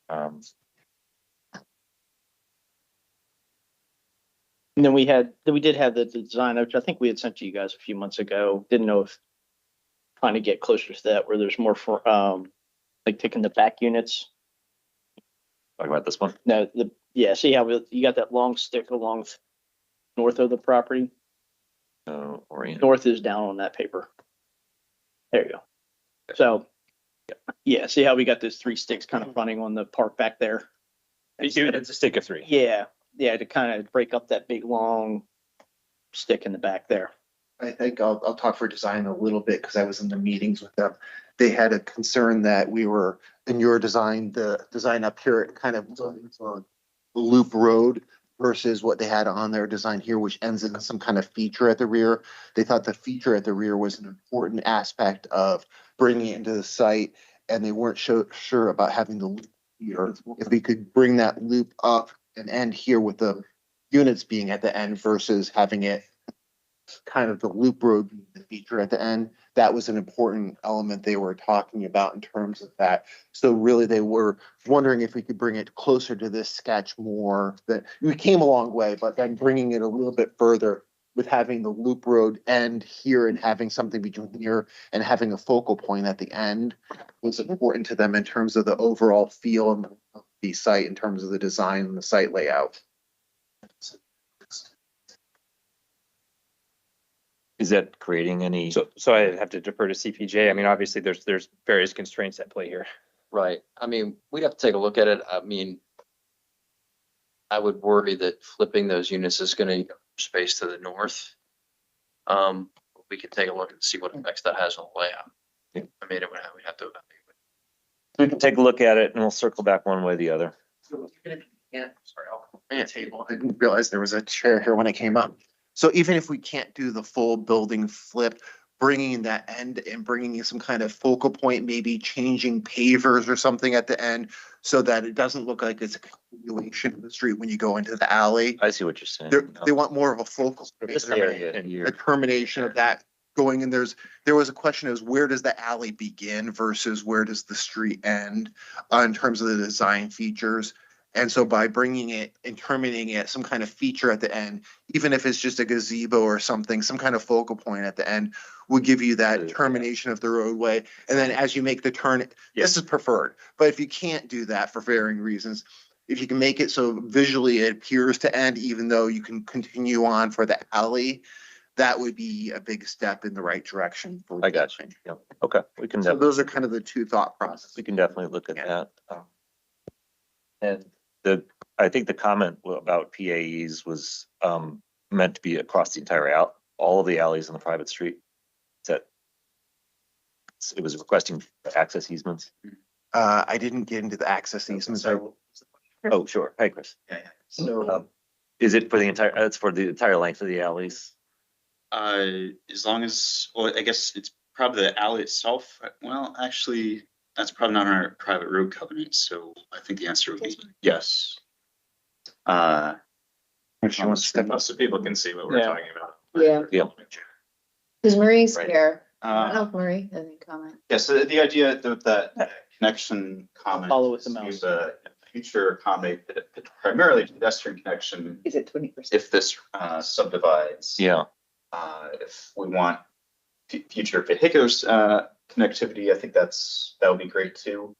Um, And then we did have the design, which I think we had sent to you guys a few months ago. Didn't know if trying to get closer to that where there's more for, like taking the back units. Talk about this one. No, see how you got that long stick along north of the property? Orient. North is down on that paper. There you go. So, yeah, see how we got those three sticks kind of running on the park back there? It's a stick of three. Yeah, to kind of break up that big, long stick in the back there. I think I'll talk for design a little bit because I was in the meetings with them. They had a concern that we were in your design, the design up here, it kind of it's a loop road versus what they had on their design here, which ends in some kind of feature at the rear. They thought the feature at the rear was an important aspect of bringing it into the site, and they weren't sure about having the loop here. If we could bring that loop up and end here with the units being at the end versus having it kind of the loop road being the feature at the end, that was an important element they were talking about in terms of that. So really they were wondering if we could bring it closer to this sketch more. That we came a long way, but then bringing it a little bit further with having the loop road end here and having something between here and having a focal point at the end was important to them in terms of the overall feel of the site, in terms of the design and the site layout. Is that creating any? So I have to defer to CPJ. I mean, obviously there's various constraints at play here. Right. I mean, we'd have to take a look at it. I mean, I would worry that flipping those units is going to give space to the north. We could take a look and see what effects that has on the layout. I mean, we'd have to evaluate. We can take a look at it and we'll circle back one way or the other. Yeah, sorry, I'll table. I didn't realize there was a chair here when I came up. So even if we can't do the full building flip, bringing that end and bringing in some kind of focal point, maybe changing pavers or something at the end so that it doesn't look like it's a continuation of the street when you go into the alley. I see what you're saying. They want more of a focal. This area A here. termination of that going in. There was a question is where does the alley begin versus where does the street end in terms of the design features. And so by bringing it and terminating it, some kind of feature at the end, even if it's just a gazebo or something, some kind of focal point at the end will give you that termination of the roadway. And then as you make the turn, this is preferred. But if you can't do that for varying reasons, if you can make it so visually it appears to end, even though you can continue on for the alley, that would be a big step in the right direction. I got you. Yep. Okay. We can. So those are kind of the two thought processes. We can definitely look at that. And I think the comment about PAEs was meant to be across the entire all of the alleys on the private street. It was requesting access easements. I didn't get into the access easements. Oh, sure. Hi, Chris. Yeah. So is it for the entire? It's for the entire length of the alleys. As long as, well, I guess it's probably the alley itself. Well, actually, that's probably not our private road covenant. So I think the answer would be yes. If you want to step up so people can see what we're talking about. Yeah. Because Marie's Right. here. I don't know if Marie has any comment. Yeah, so the idea that connection comment. Follow with the is mouse. to future accommodate primarily pedestrian connection. Is it 20%? If this subdivides. Yeah. If we want future vehicular connectivity, I think that would be great too.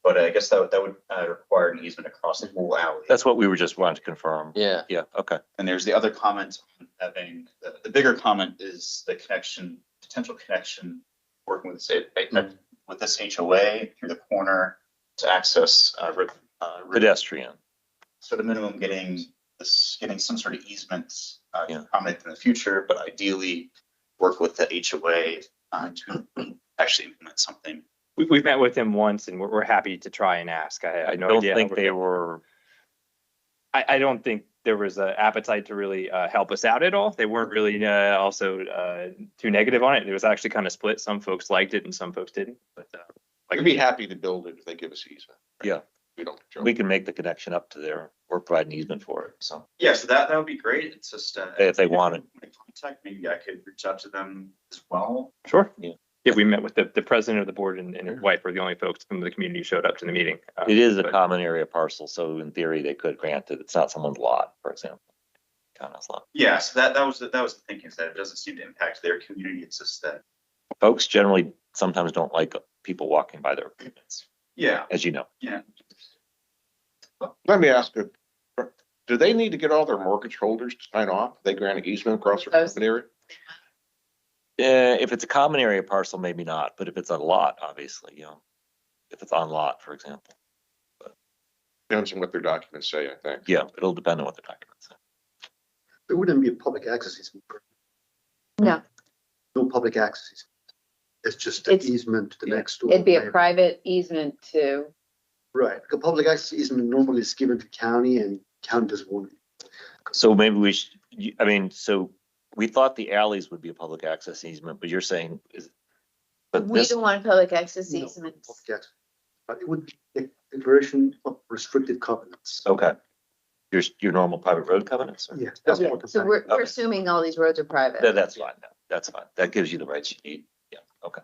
But I guess that would require an easement across the whole alley. That's what we were just wanting to confirm. Yeah. Yeah. Okay. And there's the other comment on having the bigger comment is the potential connection, working with with this HOA through the corner to access Pedestrian. So the minimum getting some sort of easements to accommodate in the future, but ideally work with the HOA to actually implement something. We've met with him once and we're happy to try and ask. I don't think they were. I don't think there was an appetite to really help us out at all. They weren't really also too negative on it. It was actually kind of split. Some folks liked it and some folks didn't. But I'd be happy to build it if they give us easement. Yeah. We can make the connection up to there or provide an easement for it. So yeah, so that would be great. It's just if they want it. Contact, maybe I could reach out to them as well. Sure. Yeah. Yeah, we met with the president of the board and his wife were the only folks from the community who showed up to the meeting. It is a common area parcel, so in theory they could grant it. It's not someone's lot, for example. Connor's lot. Yeah, so that was the thinking, is that it doesn't seem to impact their community. It's just that folks generally sometimes don't like people walking by their apartments. Yeah. As you know. Yeah. Let me ask you, do they need to get all their mortgage holders to sign off? They grant an easement across their common area? If it's a common area parcel, maybe not, but if it's a lot, obviously, if it's on lot, for example. Depends on what their documents say, I think. Yeah, it'll depend on what the documents say. There wouldn't be a public access easement. No. No public access easement. It's just an easement to the next door. It'd be a private easement to. Right. A public access easement normally is given to county and county doesn't want it. So maybe we should, so we thought the alleys would be a public access easement, but you're saying We don't want public access easements. Public access. But it would be a declaration of restricted covenants. Okay. Your normal private road covenants? Or? Yeah. That's Okay. what So we're assuming all these roads are private. That's fine. No, that's fine. That gives you the rights you need. Yeah. Okay.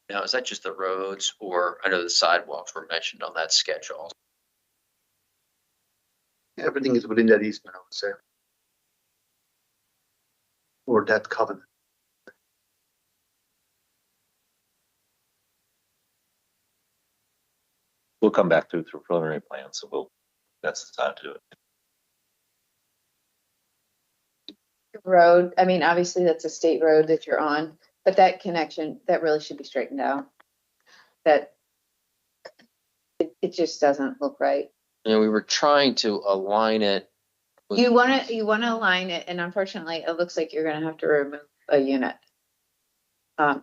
Now, is that just the roads, or I know the sidewalks were mentioned on that schedule? Everything is within that easement, I would say. Or that covenant. We'll come back through preliminary plans, so that's the time to do it. Road, I mean, obviously that's a state road that you're on, but that connection, that really should be straightened out. That it just doesn't look right. And we were trying to align it. You want to align it, and unfortunately, it looks like you're going to have to remove a unit.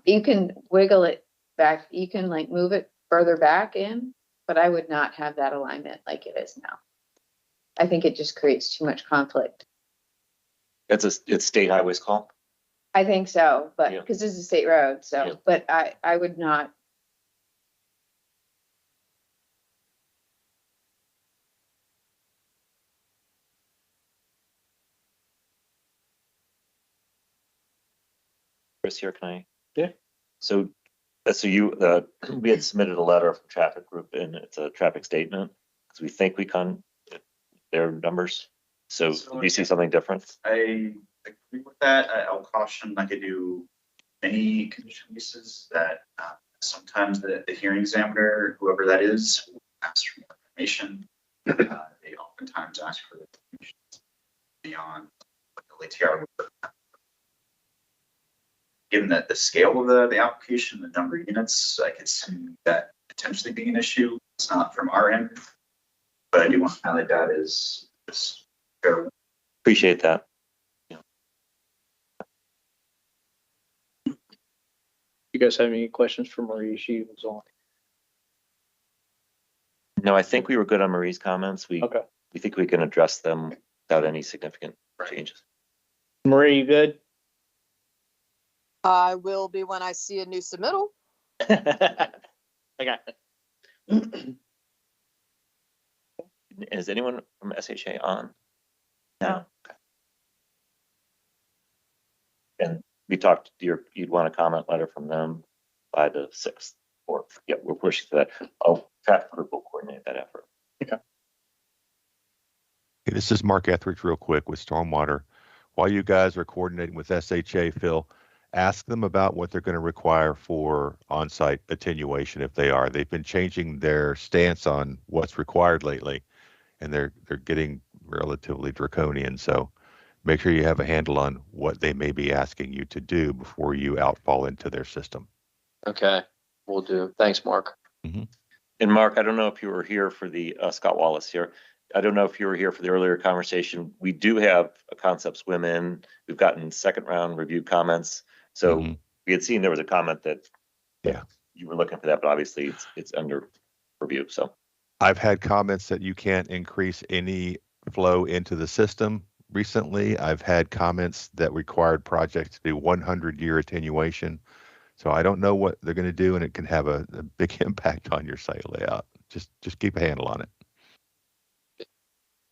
You can wiggle it back. You can like move it further back in, but I would not have that alignment like it is now. I think it just creates too much conflict. It's state highways call. I think so, but Yeah. because this is a state road, so, Yeah. but I would not. Chris here, can I? Yeah. So, we had submitted a letter from traffic group and it's a traffic statement because we think we their numbers. So do you see something different? I agree with that. I'll caution, like I do many conditional uses, that sometimes the hearing examiner, whoever that is, will ask for more information. They oftentimes ask for information beyond what the LATR would. Given that the scale of the application, the number of units, I could see that potentially being an issue. It's not from our end, but I do want to highlight that as fair. Appreciate that. You guys have any questions for Marie? She was on. No, I think we were good on Marie's comments. We think we can address them without any significant changes. Marie, you good? I will be when I see a new submittal. I got it. Is anyone from SHA on? No. Okay. And we talked, you'd want a comment letter from them by the 6th, or, yeah, we're pushing for that. Oh, traffic group will coordinate that effort. Okay. Hey, this is Mark Etheridge real quick with Stormwater. While you guys are coordinating with SHA, Phil, ask them about what they're going to require for on-site attenuation if they are. They've been changing their stance on what's required lately, and they're getting relatively draconian. So make sure you have a handle on what they may be asking you to do before you outfall into their system. Okay, we'll do. Thanks, Mark. Mm-hmm. And Mark, I don't know if you were here for the, Scott Wallace here. I don't know if you were here for the earlier conversation. We do have a concept swim in. We've gotten second round review comments. So we had seen there was a comment that you were looking for that, but obviously it's under review. So I've had comments that you can't increase any flow into the system recently. I've had comments that required projects to do 100-year attenuation. So I don't know what they're going to do, and it can have a big impact on your site layout. Just keep a handle on it.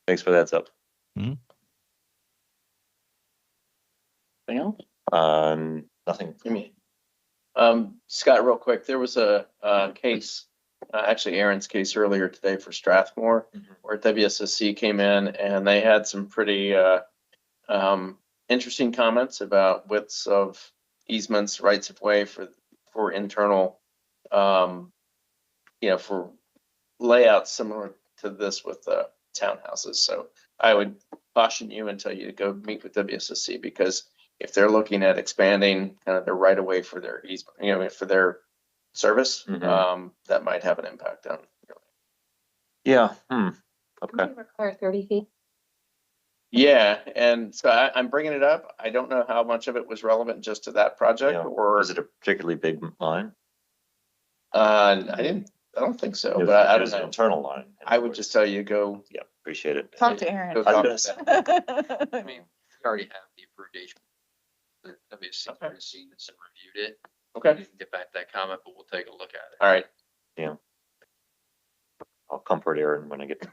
Thanks for that heads up. Anything else? Nothing. Scott, real quick, there was a case, actually Aaron's case earlier today for Strathmore, where WSSC came in and they had some pretty interesting comments about widths of easements, rights of way for internal, for layouts similar to this with townhouses. So I would caution you until you go meet with WSSC, because if they're looking at expanding kind of their right of way for their easement, for their service, that might have an impact on. Yeah. Okay. Require 30 feet. Yeah, and so I'm bringing it up. I don't know how much of it was relevant just to that project, or is it a particularly big line? I don't think so, but I don't know. An internal line. I would just tell you go. Yeah, appreciate it. Talk to Aaron. Go talk to I mean, we already have the approved agent. WSC already seen this and reviewed it. Okay. We can get back that comment, but we'll take a look at it. All right. Yeah. I'll comfort Erin when I get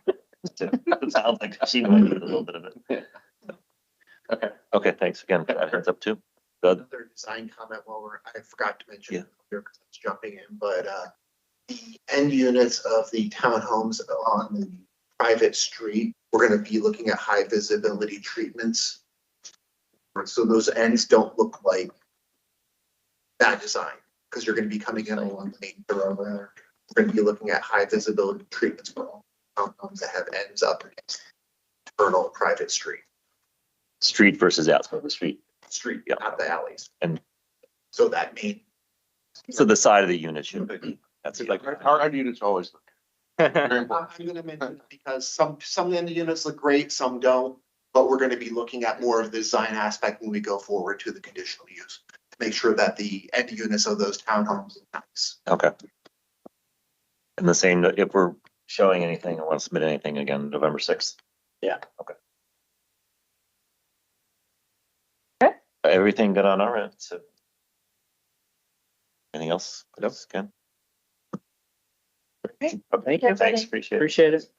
it sounds like she might need a little bit of it. Okay. Okay, thanks again for that heads up too. Good. Another design comment I forgot to mention earlier because I was jumping in, but the end units of the townhomes on the private street, we're going to be looking at high visibility treatments. So those ends don't look like that design, because you're going to be coming in along the main thoroughfare. We're going to be looking at high visibility treatments for all townhomes that have ends up against internal private street. Street versus outside of the street. Street, not the alleys. And so that means. So the side of the unit should be. That's like our units always look. Very important. I'm going to mention that because some end units look great, some don't. But we're going to be looking at more of the design aspect when we go forward to the conditional use to make sure that the end units of those townhomes are nice. Okay. And the same, if we're showing anything or want to submit anything again, November 6th. Yeah. Okay. Okay. Everything good on our end, so. Anything else? Ken? Thank you. Thanks, appreciate it. Appreciate it.